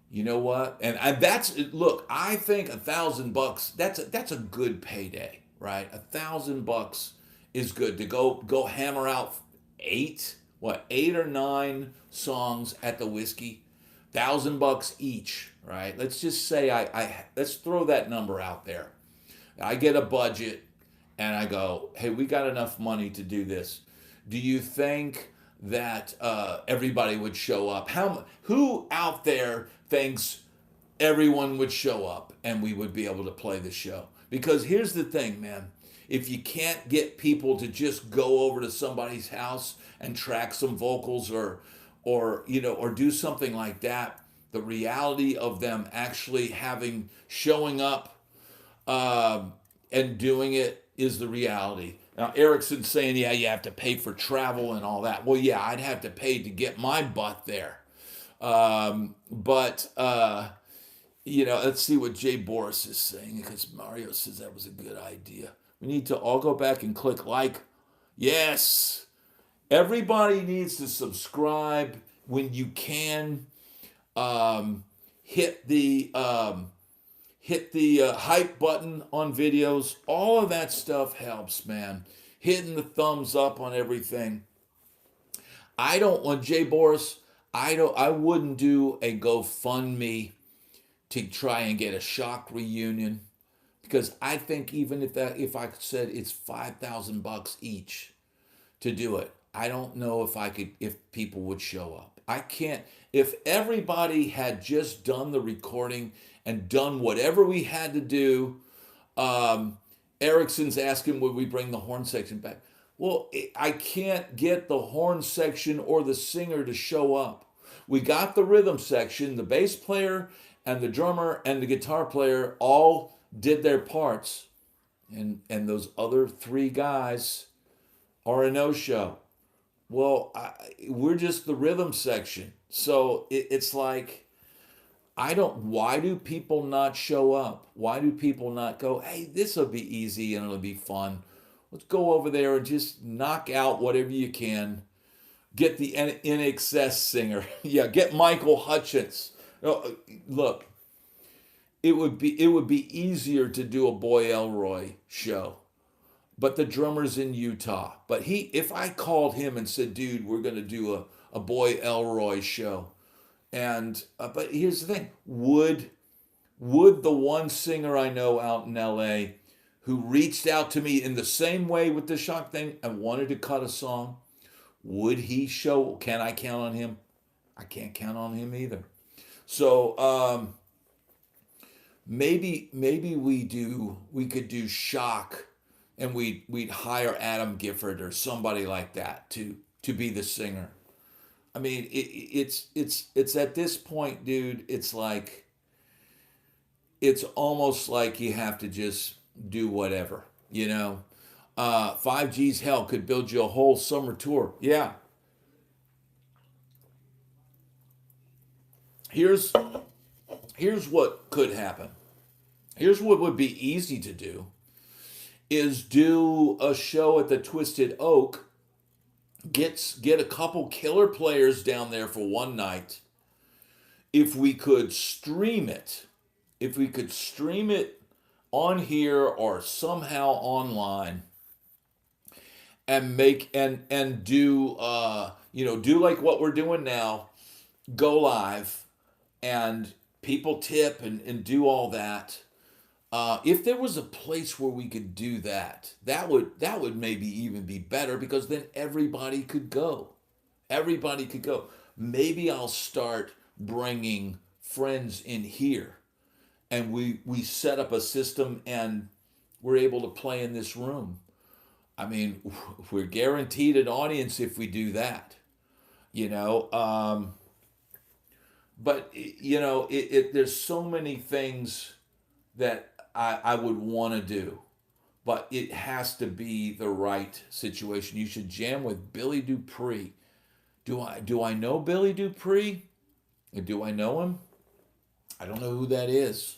You know what? And I think $1,000, that's a good payday, right? $1,000 is good to go hammer out 8 or 9 songs at the whiskey, $1,000 each, right? Let's just say let's throw that number out there. I get a budget and I go, hey, we got enough money to do this. Do you think that everybody would show up? Who out there thinks everyone would show up and we would be able to play the show? Because here's the thing, man. If you can't get people to just go over to somebody's house and track some vocals or do something like that, the reality of them actually showing up and doing it is the reality. Now, Erickson's saying, yeah, you have to pay for travel and all that. Well, yeah, I'd have to pay to get my butt there. But let's see what Jay Boris is saying, because Mario says that was a good idea. We need to all go back and click like. Yes. Everybody needs to subscribe when you can. Hit the hype button on videos. All of that stuff helps, man. Hitting the thumbs up on everything. I don't want Jay Boris. I wouldn't do a GoFundMe to try and get a Shock reunion, because I think even if I said it's $5,000 each to do it, I don't know if people would show up. I can't. If everybody had just done the recording and done whatever we had to do, Erickson's asking, would we bring the horn section back? Well, I can't get the horn section or the singer to show up. We got the rhythm section, the bass player and the drummer and the guitar player all did their parts. And those other three guys are a no-show. Well, we're just the rhythm section. So it's like, why do people not show up? Why do people not go, hey, this will be easy and it'll be fun. Let's go over there and just knock out whatever you can. Get the In Excess singer. Yeah, get Michael Hutchence. Look, it would be easier to do a Boy Elroy show. But the drummer's in Utah. But if I called him and said, dude, we're going to do a Boy Elroy show. And but here's the thing. Would the one singer I know out in LA who reached out to me in the same way with the Shock thing and wanted to cut a song, would he show? Can I count on him? I can't count on him either. So maybe we could do Shock, and we'd hire Adam Gifford or somebody like that to be the singer. I mean, it's at this point, dude, it's like, it's almost like you have to just do whatever, 5G's hell could build you a whole summer tour. Yeah. Here's what could happen. Here's what would be easy to do, is do a show at the Twisted Oak, get a couple killer players down there for one night. If we could stream it on here or somehow online, and do do like what we're doing now, go live, and people tip and do all that. If there was a place where we could do that would maybe even be better, because then everybody could go. Maybe I'll start bringing friends in here, and we set up a system and we're able to play in this room. I mean, we're guaranteed an audience if we do that, but there's so many things that I would want to do, but it has to be the right situation. You should jam with Billy Dupree. Do I know Billy Dupree? Do I know him? I don't know who that is.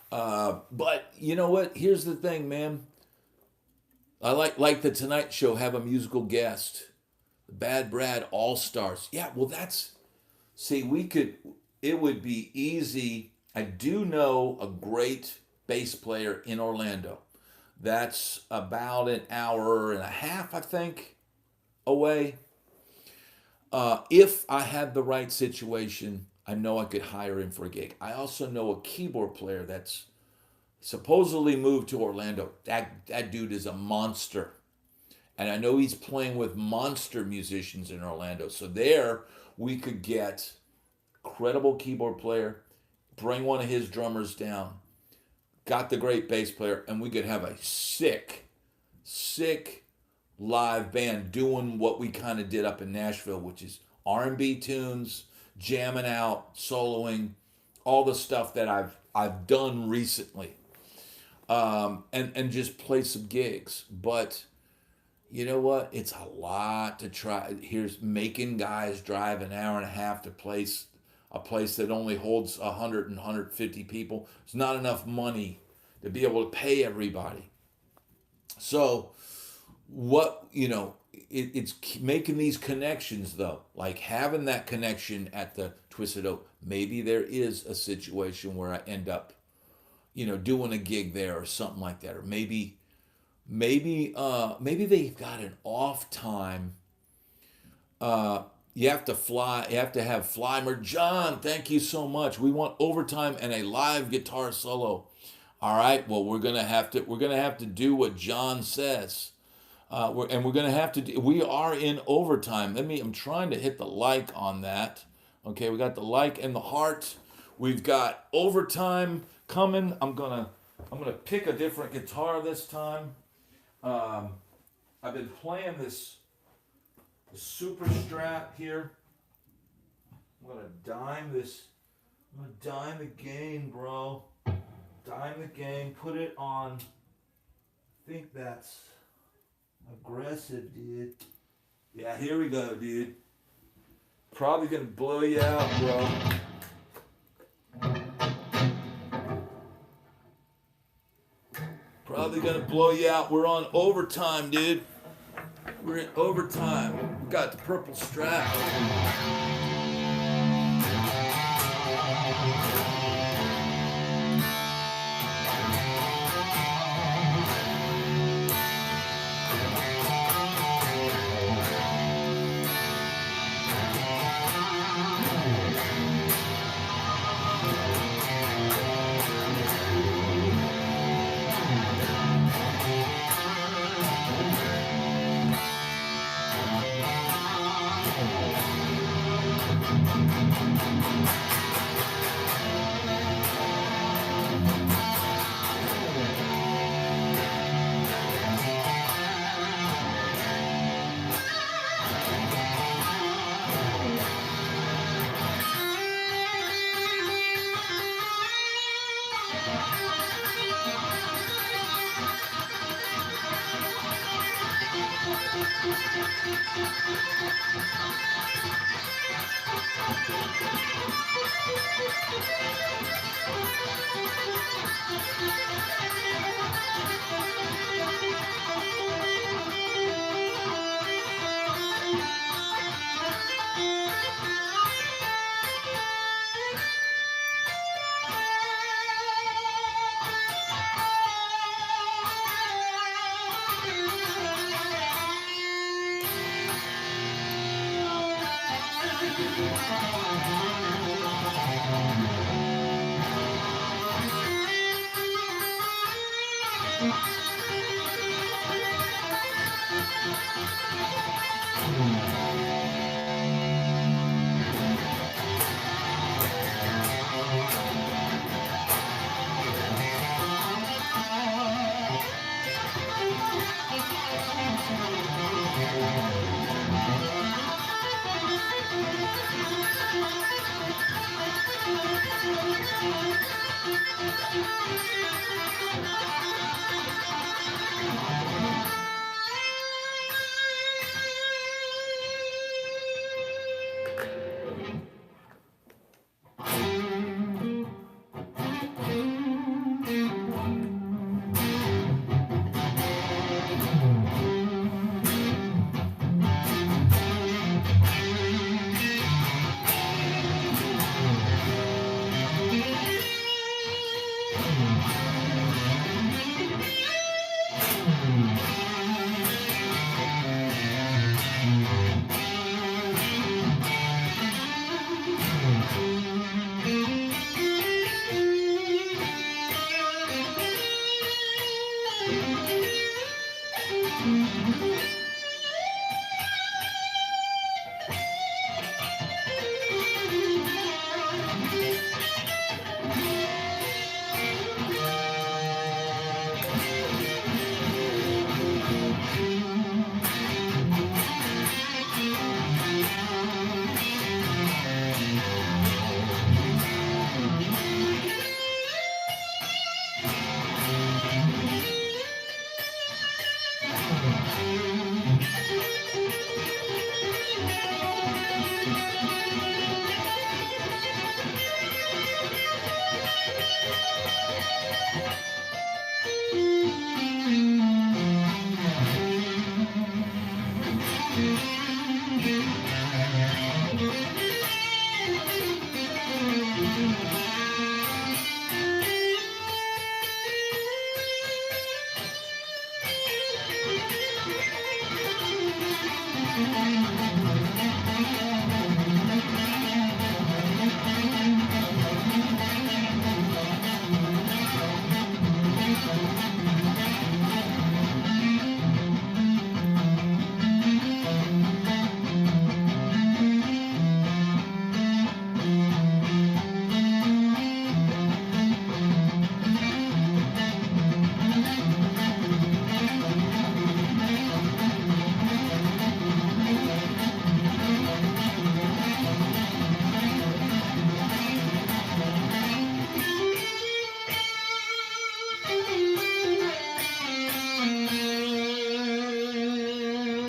But you know what? Here's the thing, man. I like the Tonight Show have a musical guest. The Bad Brad All-Stars. Yeah, well it would be easy. I do know a great bass player in Orlando. That's about an hour and a half, I think, away. If I had the right situation, I know I could hire him for a gig. I also know a keyboard player that's supposedly moved to Orlando. That dude is a monster. And I know he's playing with monster musicians in Orlando. So there we could get credible keyboard player, bring one of his drummers down, got the great bass player, and we could have a sick live band doing what we kind of did up in Nashville, which is R&B tunes, jamming out, soloing, all the stuff that I've done recently. and just play some gigs. But you know what? It's a lot to try. Here's making guys drive an hour and a half to a place that only holds 100 and 150 people. It's not enough money to be able to pay everybody. So what, it's making these connections though, like having that connection at the Twisted Oak. Maybe there is a situation where I end up, doing a gig there or something like that. Or maybe they've got an off time. You have to fly. You have to have Flymer. John, thank you so much. We want overtime and a live guitar solo. All right. Well, we're gonna have to do what John says. We're gonna have to do. We are in overtime. I'm trying to hit the like on that. Okay, we got the like and the heart. We've got overtime coming. I'm gonna pick a different guitar this time. I've been playing this super Strat here. I'm gonna dime the gain, bro. Dime the gain. Put it on. I think that's aggressive, dude. Yeah, here we go, dude. Probably gonna blow you out, bro. Probably gonna blow you out. We're on overtime, dude. We're in overtime. We got the purple strap.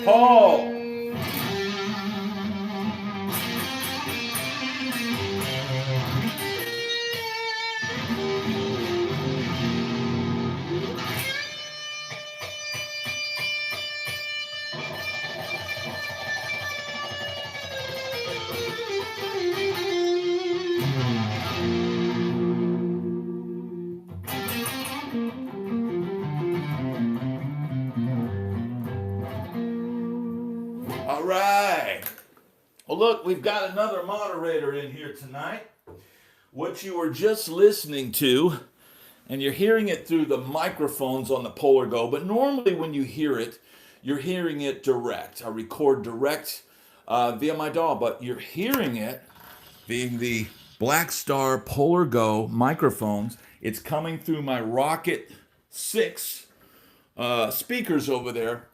Paul. All right. Well, look, we've got another moderator in here tonight. What you were just listening to, and you're hearing it through the microphones on the Polar Go, but normally when you hear it, you're hearing it direct. I record direct via my DAW, but you're hearing it being the Blackstar Polar Go microphones. It's coming through my Rocket 6 speakers over there,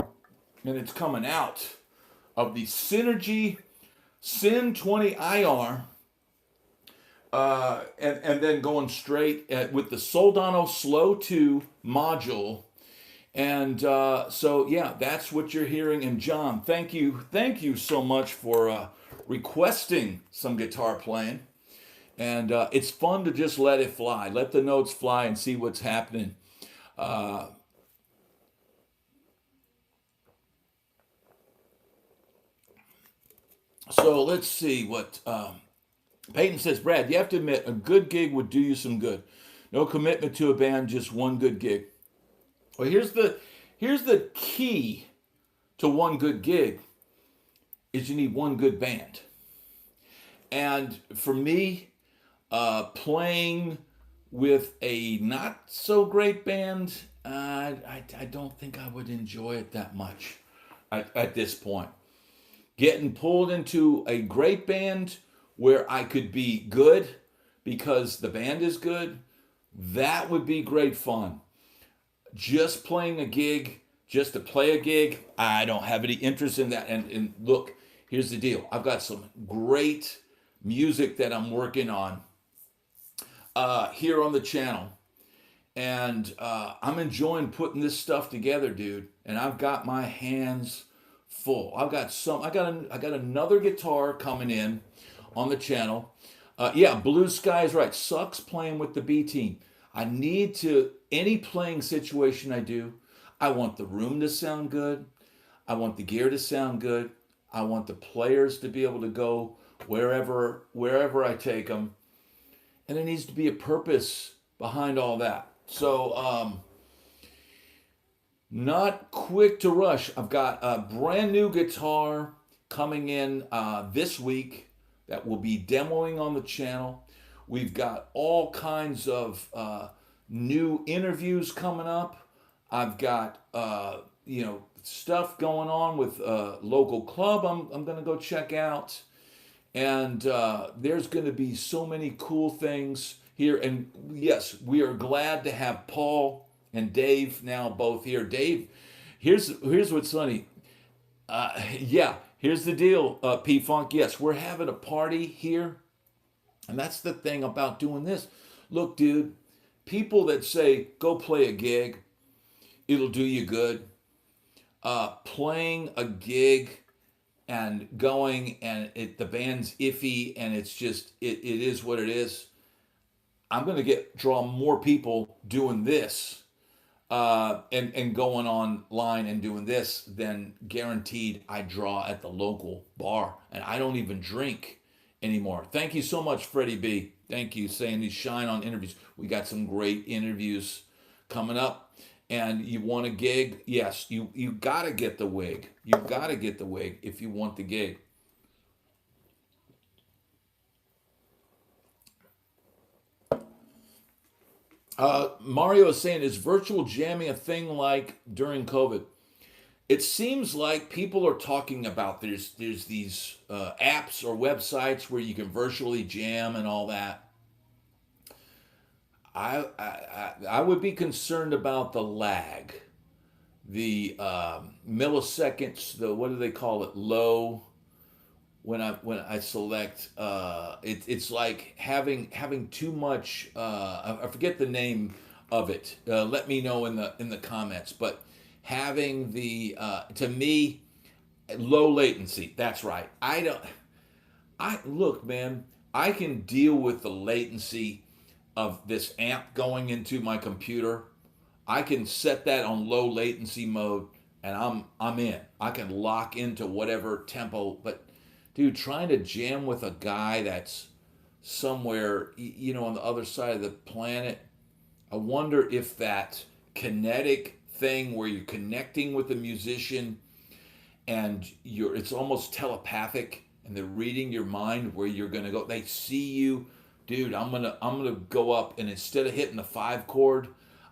and it's coming out of the Synergy Syn 20 IR, and then going straight with the Soldano Slow 2 module. And so, yeah, that's what you're hearing. And John, thank you so much for requesting some guitar playing. And it's fun to just let it fly, let the notes fly and see what's happening. So let's see what Peyton says. Brad, you have to admit, a good gig would do you some good. No commitment to a band, just one good gig. Well, here's the key to one good gig is you need one good band. And for me, playing with a not so great band, I don't think I would enjoy it that much at this point. Getting pulled into a great band where I could be good because the band is good, that would be great fun. Just playing a gig, just to play a gig, I don't have any interest in that. And look, here's the deal. I've got some great music that I'm working on here on the channel. And I'm enjoying putting this stuff together, dude. And I've got my hands full. I got another guitar coming in on the channel. Yeah, Blue Sky is right. Sucks playing with the B team. I need to, any playing situation I do, I want the room to sound good. I want the gear to sound good. I want the players to be able to go wherever I take them. And there needs to be a purpose behind all that. So, not quick to rush. I've got a brand new guitar coming in this week that will be demoing on the channel. We've got all kinds of new interviews coming up. I've got stuff going on with a local club I'm going to go check out. And there's going to be so many cool things here. And yes, we are glad to have Paul and Dave now both here. Dave, here's what's funny. Yeah, here's the deal, P-Funk. Yes, we're having a party here. And that's the thing about doing this. Look, dude, people that say, go play a gig, it'll do you good. Playing a gig and going and the band's iffy and it's just, it is what it is. I'm going to draw more people doing this and going online and doing this than guaranteed I draw at the local bar. And I don't even drink anymore. Thank you so much, Freddie B. Thank you, saying these shine on interviews. We got some great interviews coming up. And you want a gig? Yes, you got to get the wig. You got to get the wig if you want the gig. Mario is saying, is virtual jamming a thing like during COVID? It seems like people are talking about there's these apps or websites where you can virtually jam and all that. I would be concerned about the lag, the milliseconds, the what do they call it, low. When I select, it's like having too much. I forget the name of it. Let me know in the comments. But having the to me, Low latency. That's right. Look, man, I can deal with the latency of this amp going into my computer. I can set that on low latency mode and I'm in. I can lock into whatever tempo, but dude, trying to jam with a guy that's somewhere, on the other side of the planet, I wonder if that kinetic thing where you're connecting with the musician and it's almost telepathic and they're reading your mind where you're gonna go. They see you, dude. I'm gonna go up and instead of hitting the 5 chord,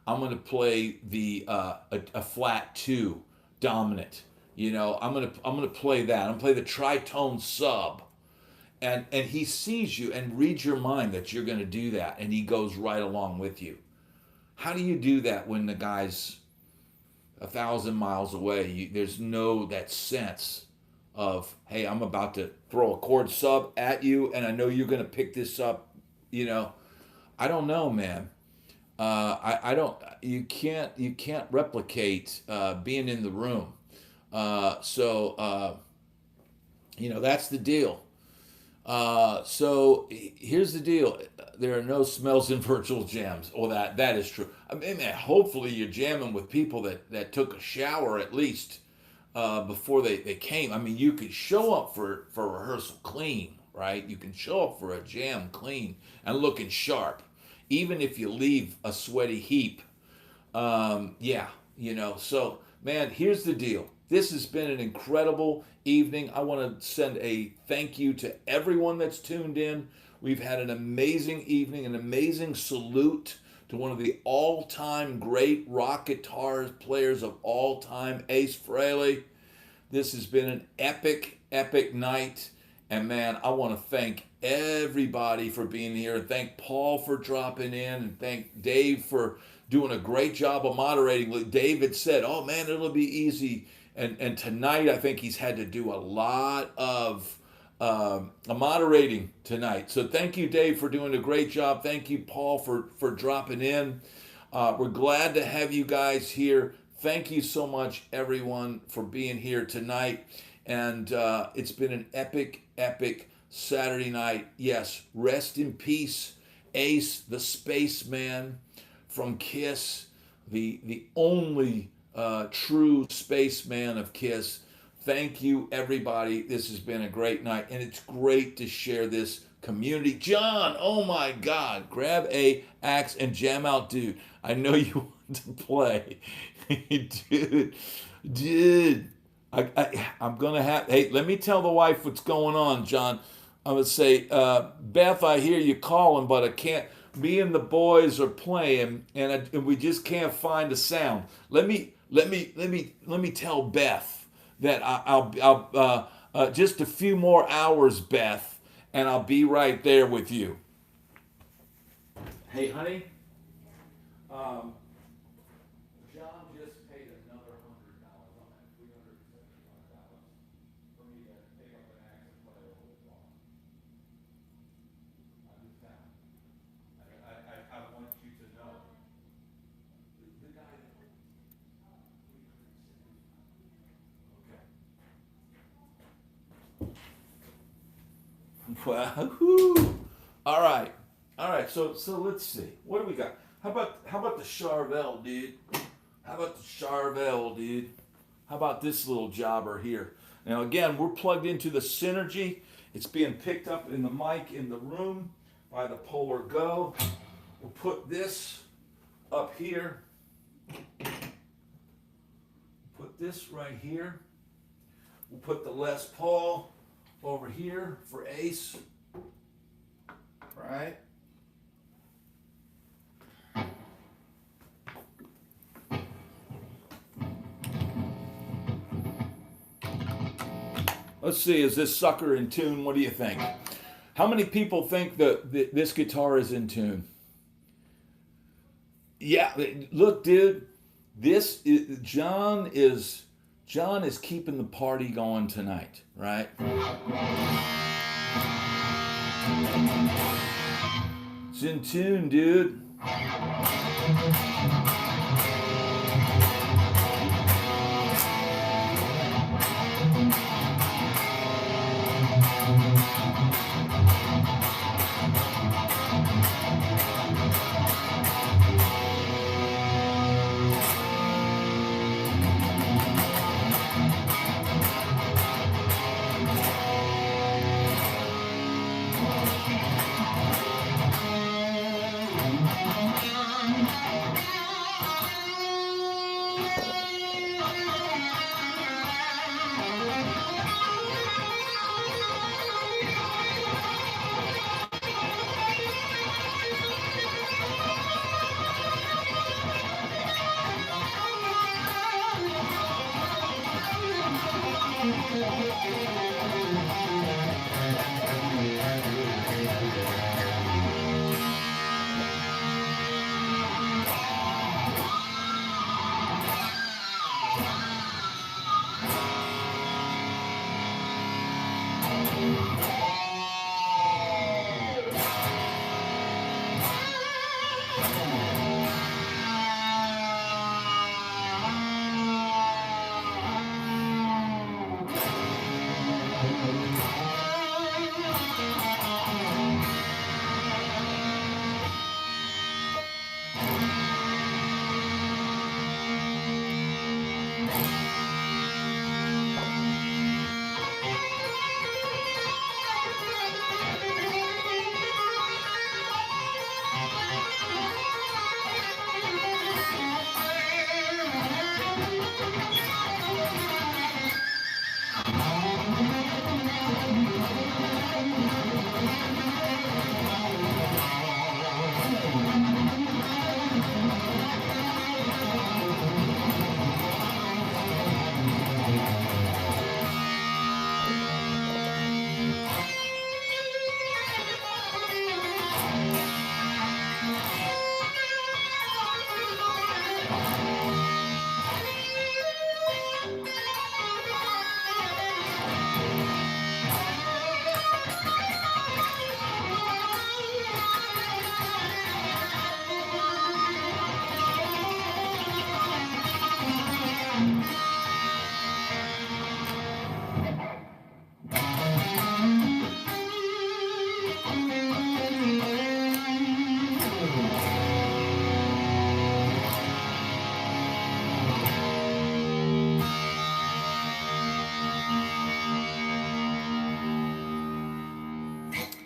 I'm gonna play a flat 2 dominant. I'm gonna play that. I'm gonna play the tritone sub, and he sees you and reads your mind that you're gonna do that, and he goes right along with you. How do you do that when the guy's 1,000 miles away? There's that sense of, hey, I'm about to throw a chord sub at you, and I know you're gonna pick this up. I don't know, man. I don't. You can't replicate being in the room. So that's the deal. So here's the deal. There are no smells in virtual jams. Well, that is true. I mean, man, hopefully you're jamming with people that took a shower at least before they came. I mean, you could show up for rehearsal clean, right? You can show up for a jam clean and looking sharp, even if you leave a sweaty heap. So, man, here's the deal. This has been an incredible evening. I want to send a thank you to everyone that's tuned in. We've had an amazing evening, an amazing salute to one of the all-time great rock guitar players of all time, Ace Frehley. This has been an epic, epic night. And man, I want to thank everybody for being here, and thank Paul for dropping in, and thank Dave for doing a great job of moderating. David said, oh man, it'll be easy. And tonight, I think he's had to do a lot of moderating tonight. So thank you, Dave, for doing a great job. Thank you, Paul, for dropping in. We're glad to have you guys here. Thank you so much, everyone, for being here tonight. And it's been an epic, epic Saturday night. Yes, rest in peace, Ace, the Spaceman from Kiss, the only true Spaceman of Kiss. Thank you, everybody. This has been a great night, and it's great to share this community. John, oh my God, grab a axe and jam out, dude. I know you want to play. Dude. I'm going to have, hey, let me tell the wife what's going on, John. I'm going to say, Beth, I hear you calling, but I can't, me and the boys are playing, and we just can't find a sound. Let me tell Beth that I'll just a few more hours, Beth, and I'll be right there with you. Hey, honey, John just paid another $100 on that $375 for me to pick up an axe and play over the phone. I want you to know the guy that okay. Well, whoo. All right. So let's see. What do we got? How about the Charvel, dude? How about this little jobber here? Now again, we're plugged into the Synergy. It's being picked up in the mic in the room by the Polar Go. We'll put this up here. Put this right here. We'll put the Les Paul over here for Ace. Right? Let's see, is this sucker in tune? What do you think? How many people think that this guitar is in tune? Yeah, look, dude, John is keeping the party going tonight, right? It's in tune, dude.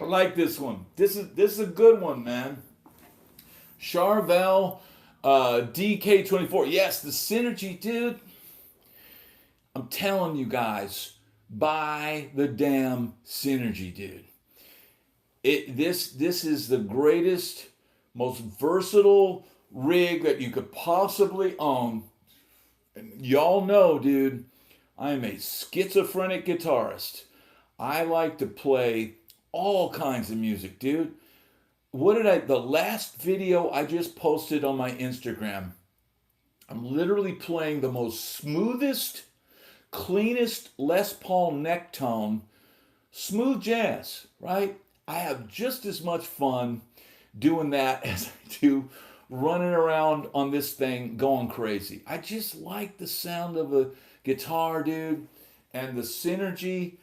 I like this one. This is a good one, man. Charvel DK24. Yes, the synergy, dude. I'm telling you guys, buy the damn synergy, dude. This is the greatest, most versatile rig that you could possibly own. And y'all know, dude, I'm a schizophrenic guitarist. I like to play all kinds of music, dude. The last video I just posted on my Instagram, I'm literally playing the most smoothest, cleanest Les Paul neck tone, smooth jazz, right? I have just as much fun doing that as I do running around on this thing going crazy. I just like the sound of a guitar, dude, and the synergy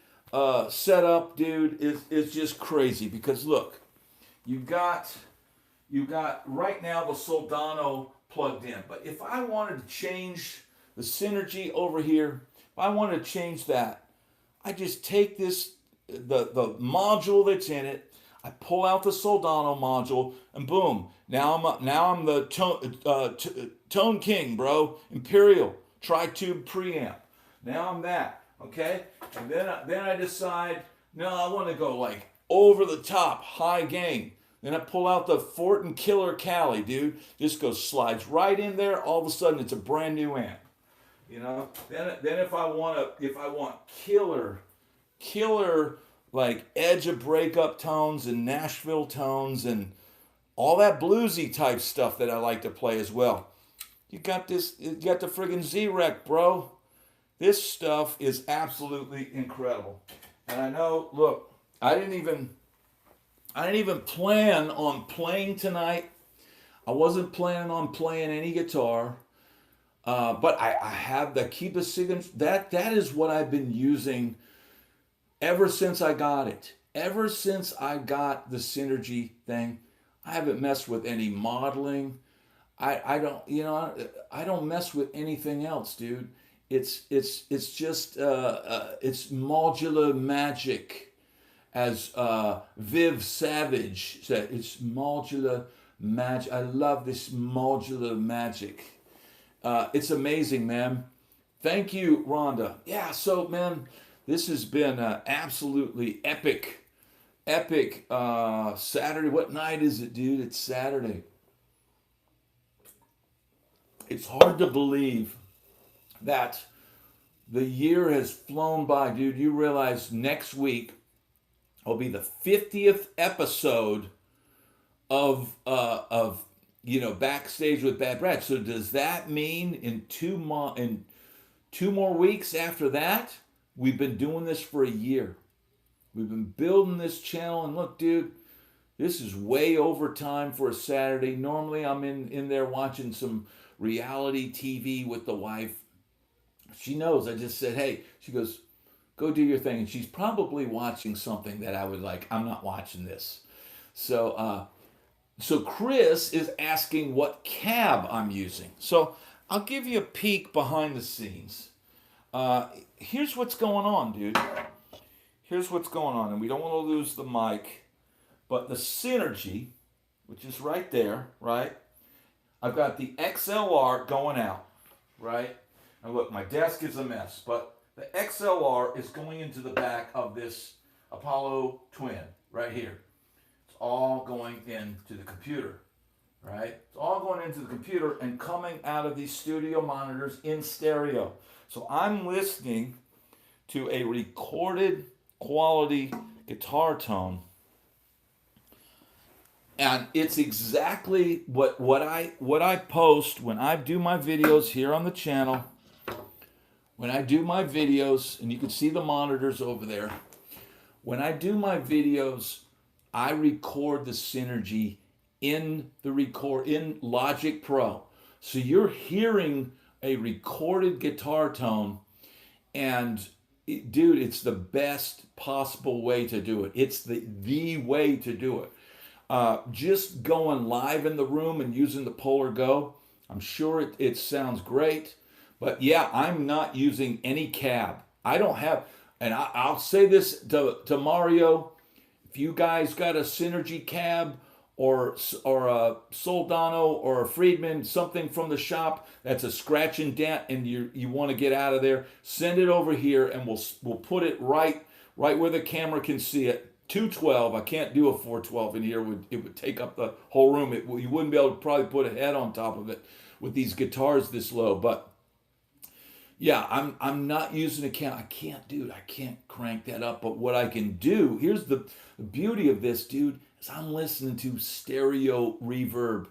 setup, dude, is just crazy because look, you got right now the Soldano plugged in, but if I wanted to change the synergy over here, if I wanted to change that, I just take this the module that's in it, I pull out the Soldano module, and boom, now I'm the tone king, bro, Imperial tri-tube preamp. Now I'm that, okay? And then I decide, no, I want to go like over the top, high gain. Then I pull out the Fortin Killer Cali, dude. This slides right in there. All of a sudden, it's a brand new amp. You know. Then if I want killer like edge of breakup tones and Nashville tones and all that bluesy type stuff that I like to play as well. You got the friggin' Z-Rec, bro. This stuff is absolutely incredible. And I know, look, I didn't even plan on playing tonight. I wasn't planning on playing any guitar. But I have the Keepa Signature. That is what I've been using ever since I got it. Ever since I got the Synergy thing, I haven't messed with any modeling. I don't mess with anything else, dude. It's just it's modular magic, as Viv Savage said. It's modular magic. I love this modular magic. It's amazing, man. Thank you, Rhonda. Yeah, so man, this has been absolutely epic Saturday. What night is it, dude? It's Saturday. It's hard to believe that The year has flown by, dude. You realize next week will be the 50th episode of Backstage with Bad Brad. So does that mean in 2 more weeks after that, we've been doing this for a year. We've been building this channel, and look, dude, this is way over time for a Saturday. Normally I'm in there watching some reality TV with the wife. She knows. I just said, hey, she goes, go do your thing. And she's probably watching something that I would like. I'm not watching this. So Chris is asking what cab I'm using. So I'll give you a peek behind the scenes. Here's what's going on, dude. Here's what's going on. And we don't want to lose the mic. But the Synergy, which is right there, right? I've got the XLR going out, right? Now look, my desk is a mess, but the XLR is going into the back of this Apollo Twin right here. It's all going into the computer, right? It's all going into the computer and coming out of these studio monitors in stereo. So I'm listening to a recorded quality guitar tone. And it's exactly what I post when I do my videos here on the channel. When I do my videos, and you can see the monitors over there. When I do my videos, I record the Synergy in Logic Pro. So you're hearing a recorded guitar tone, and dude, it's the best possible way to do it. It's the way to do it. Just going live in the room and using the Polar Go, I'm sure it sounds great. But yeah, I'm not using any cab. I don't have, and I'll say this to Mario, if you guys got a Synergy cab or a Soldano or a Friedman, something from the shop that's a scratch and dent and you want to get out of there, send it over here and we'll put it right where the camera can see it. 212, I can't do a 412 in here. It would take up the whole room. You wouldn't be able to probably put a head on top of it with these guitars this low. But yeah, I'm not using a cam. I can't crank that up. But what I can do, here's the beauty of this, dude, is I'm listening to stereo reverb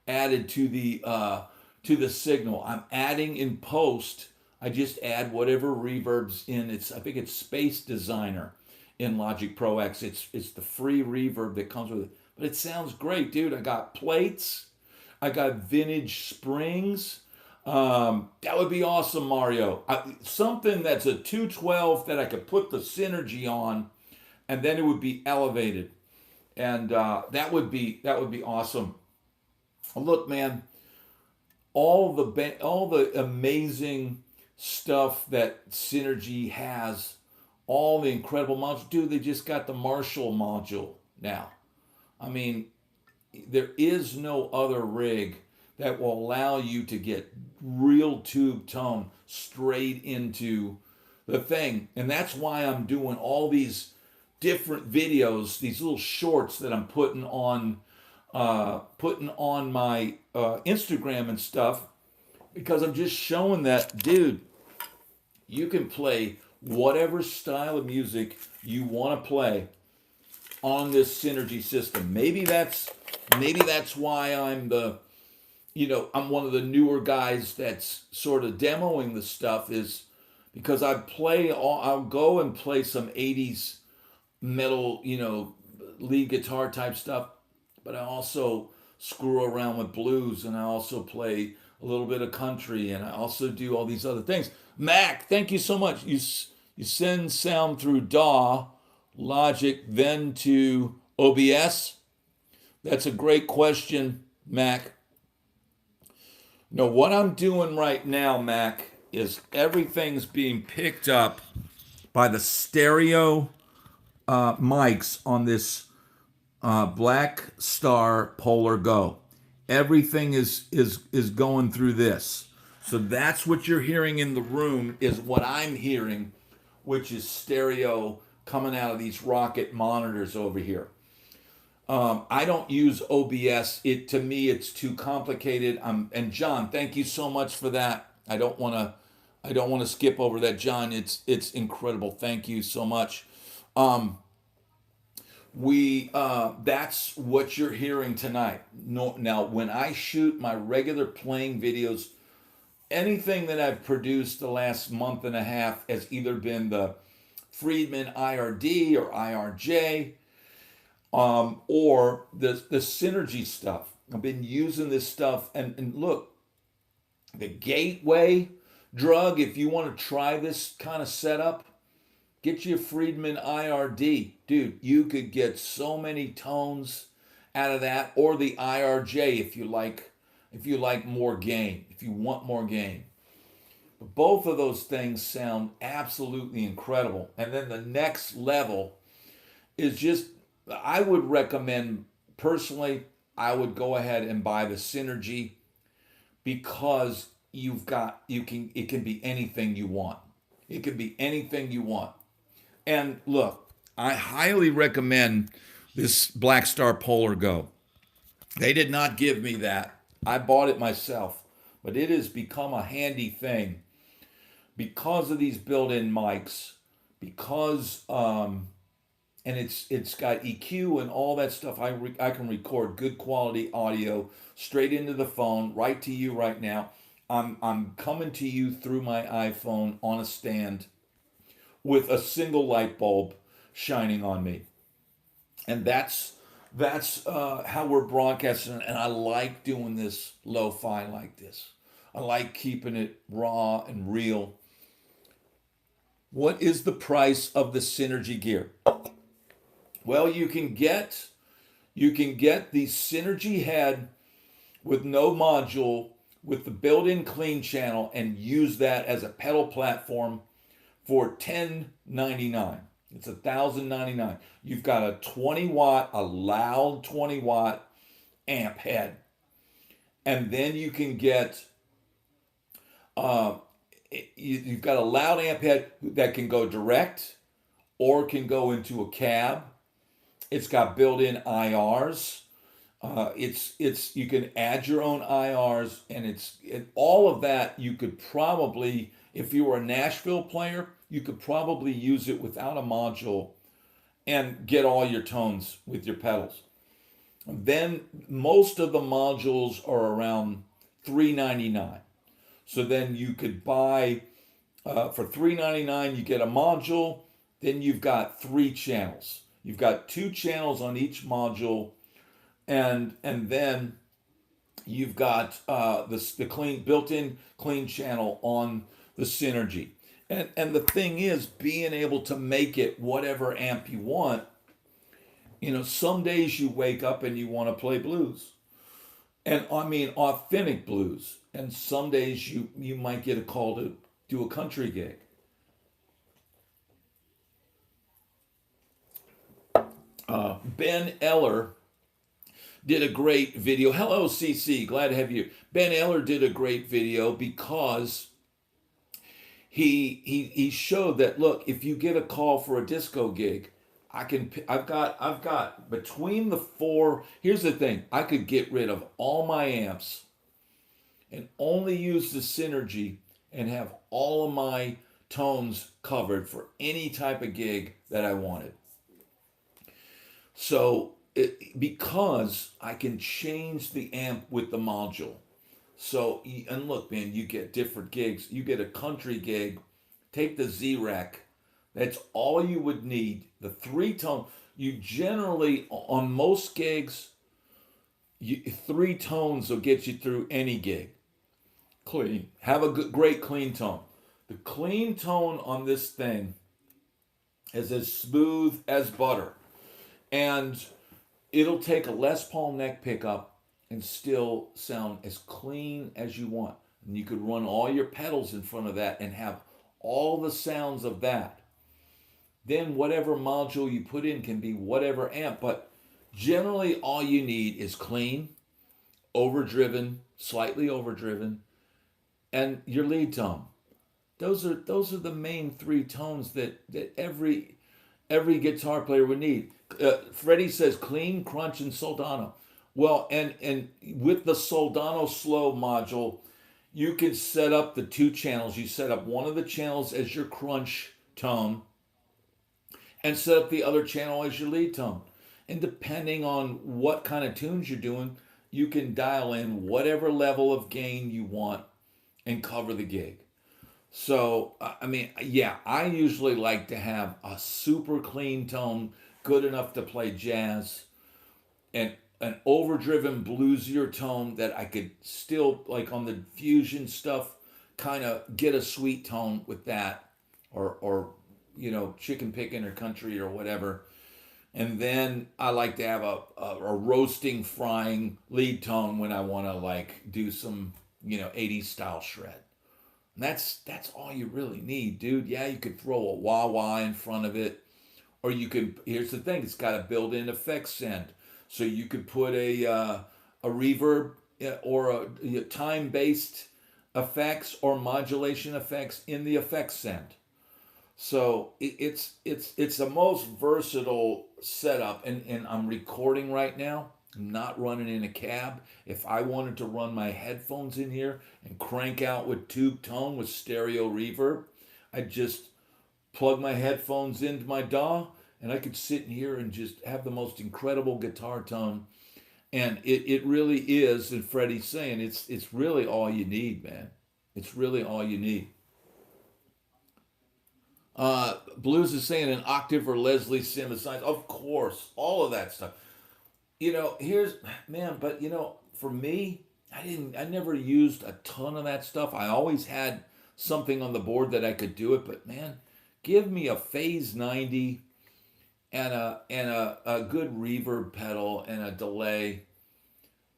added to the signal. I'm adding in post. I just add whatever reverb's in. I think it's Space Designer in Logic Pro X. It's the free reverb that comes with it. But it sounds great, dude. I got plates. I got vintage springs. That would be awesome, Mario. Something that's a 212 that I could put the Synergy on, and then it would be elevated, and that would be awesome. Look, man, all the amazing stuff that Synergy has, all the incredible modules. Dude, they just got the Marshall module now. I mean, there is no other rig that will allow you to get real tube tone straight into the thing. And that's why I'm doing all these different videos, these little shorts that I'm putting on my Instagram and stuff, because I'm just showing that, dude, you can play whatever style of music you want to play on this Synergy system. Maybe that's why I'm one of the newer guys that's sort of demoing the stuff, is because I'll go and play some 80s metal, lead guitar type stuff, but I also screw around with blues, and I also play a little bit of country, and I also do all these other things. Mac, thank you so much. You send sound through DAW, Logic, then to OBS? That's a great question, Mac. No, what I'm doing right now, Mac, is everything's being picked up by the stereo mics on this Black Star Polar Go. Everything is going through this. So that's what you're hearing in the room, is what I'm hearing, which is stereo coming out of these Rocket monitors over here. I don't use OBS. To me, it's too complicated. And John, thank you so much for that. I don't want I don't want to skip over that, John. It's incredible. Thank you so much. Um, we That's what you're hearing tonight. No, now when I shoot my regular playing videos, anything that I've produced the last month and a half has either been the Friedman IRD or IRJ, or the synergy stuff. I've been using this stuff, and look, the gateway drug. If you want to try this kind of setup, get you a Friedman IRD, dude. You could get so many tones out of that, or the IRJ if you like. If you like more gain, if you want more gain. But both of those things sound absolutely incredible. And then the next level is just, I would recommend, personally, I would go ahead and buy the Synergy, because it can be anything you want. It can be anything you want. And look, I highly recommend this Black Star Polar Go. They did not give me that. I bought it myself, but it has become a handy thing because of these built-in mics, because and it's got EQ and all that stuff. I can record good quality audio straight into the phone, right to you right now. I'm coming to you through my iPhone on a stand with a single light bulb shining on me, and that's how we're broadcasting. And I like doing this lo-fi like this. I like keeping it raw and real. What is the price of the Synergy gear? Well, you can get the Synergy head with no module, with the built-in clean channel, and use that as a pedal platform for $10.99. It's $1,099. You've got a 20-watt, a loud 20-watt amp head, and then you can get you've got a loud amp head that can go direct or can go into a cab. It's got built-in IRs. It's you can add your own IRs, and all of that. You could probably, if you were a Nashville player, you could probably use it without a module and get all your tones with your pedals. Then most of the modules are around $3.99. So then you could buy for $3.99. You get a module. Then you've got 3 channels. You've got 2 channels on each module, and then you've got the clean built-in clean channel on the Synergy. And the thing is, being able to make it whatever amp you want. You know, some days you wake up and you want to play blues, and I mean authentic blues. And some days you might get a call to do a country gig. Ben Eller did a great video. Hello, CC. Glad to have you. Ben Eller did a great video because he showed that, look, if you get a call for a disco gig, I've got between the 4. Here's the thing. I could get rid of all my amps and only use the Synergy and have all of my tones covered for any type of gig that I wanted. So, because I can change the amp with the module. So, and look, man, you get different gigs. You get a country gig, take the Z-Rack. That's all you would need. The 3-tone, you generally, on most gigs, 3 tones will get you through any gig. Clean. Have a great clean tone. The clean tone on this thing is as smooth as butter. And it'll take a Les Paul neck pickup and still sound as clean as you want. And you could run all your pedals in front of that and have all the sounds of that. Then whatever module you put in can be whatever amp, but generally all you need is clean, overdriven, slightly overdriven, and your lead tone. Those are the main 3 tones that every guitar player would need. Freddie says clean, crunch, and soldano. Well, and with the soldano slow module, you can set up the two channels. You set up one of the channels as your crunch tone and set up the other channel as your lead tone. And depending on what kind of tunes you're doing, you can dial in whatever level of gain you want and cover the gig. So, I mean, yeah, I usually like to have a super clean tone, good enough to play jazz, and an overdriven bluesier tone that I could still, like on the fusion stuff, kind of get a sweet tone with that, or chicken picking or country or whatever. And then I like to have a roasting, frying lead tone when I want to like do some 80s style shred. And that's all you really need, dude. Yeah, you could throw a wah wah in front of it, or you could. Here's the thing: it's got a built-in effects send, so you could put a reverb or a time-based effects or modulation effects in the effects send. So it's the most versatile setup, and I'm recording right now. I'm not running in a cab. If I wanted to run my headphones in here and crank out with tube tone with stereo reverb, I'd just plug my headphones into my DAW, and I could sit in here and just have the most incredible guitar tone. And it really is, and Freddie's saying it's really all you need, man. It's really all you need. Blues is saying an octave or Leslie Simmons signs. Of course, all of that stuff. Here's man, but for me, I never used a ton of that stuff. I always had something on the board that I could do it, but man, give me a phase 90 and a good reverb pedal and a delay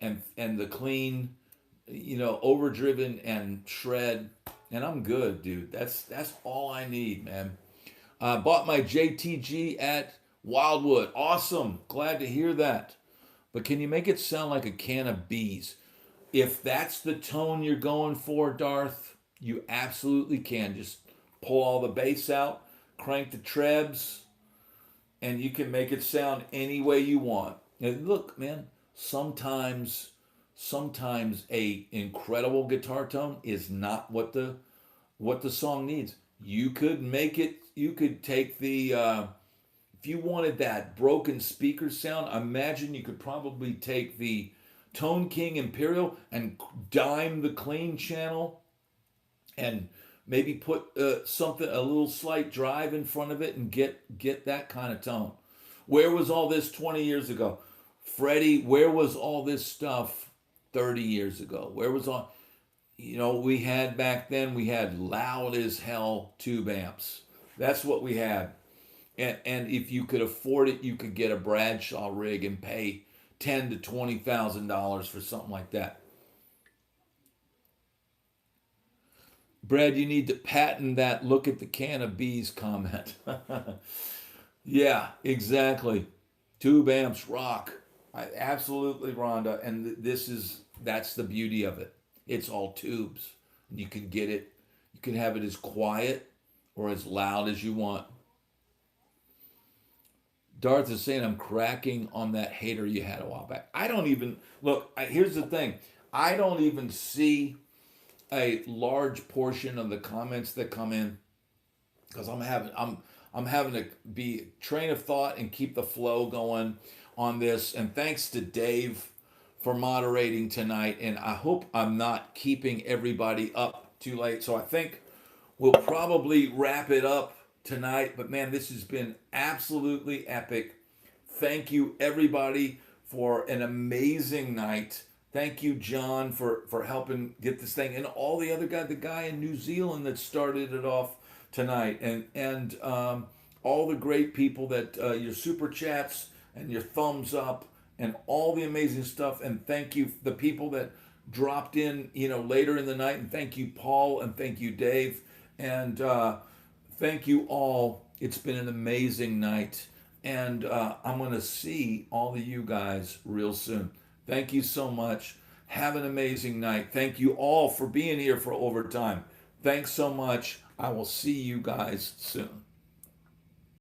and the clean, overdriven and shred, and I'm good, dude. That's all I need, man. Bought my JTG at Wildwood. Awesome. Glad to hear that. But can you make it sound like a can of bees? If that's the tone you're going for, Darth, you absolutely can. Just pull all the bass out, crank the trebs, and you can make it sound any way you want. And look, man, sometimes a incredible guitar tone is not what the song needs. You could make it. You could take the if you wanted that broken speaker sound. Imagine you could probably take the Tone King Imperial and dime the clean channel, and maybe put a little slight drive in front of it, and get that kind of tone. Where was all this 20 years ago? Freddie, where was all this stuff 30 years ago? Where was all, we had back then, we had loud as hell tube amps. That's what we had. And if you could afford it, you could get a Bradshaw rig and pay $10,000 to $20,000 for something like that. Brad, you need to patent that look at the can of bees comment. Yeah, exactly. Tube amps rock. Absolutely, Rhonda. And that's the beauty of it. It's all tubes. You can get it. You can have it as quiet or as loud as you want. Darth is saying I'm cracking on that hater you had a while back. I don't even look. Here's the thing. I don't even see a large portion of the comments that come in because I'm having to be train of thought and keep the flow going on this. And thanks to Dave for moderating tonight. And I hope I'm not keeping everybody up too late. So I think we'll probably wrap it up tonight. But man, this has been absolutely epic. Thank you everybody for an amazing night. Thank you, John, for helping get this thing, and all the other guy, the guy in New Zealand that started it off tonight, and all the great people that your super chats and your thumbs up and all the amazing stuff. And thank you the people that dropped in later in the night, and thank you, Paul, and thank you, Dave, and thank you all. It's been an amazing night, and I'm going to see all of you guys real soon. Thank you so much. Have an amazing night. Thank you all for being here for overtime. Thanks so much. I will see you guys soon.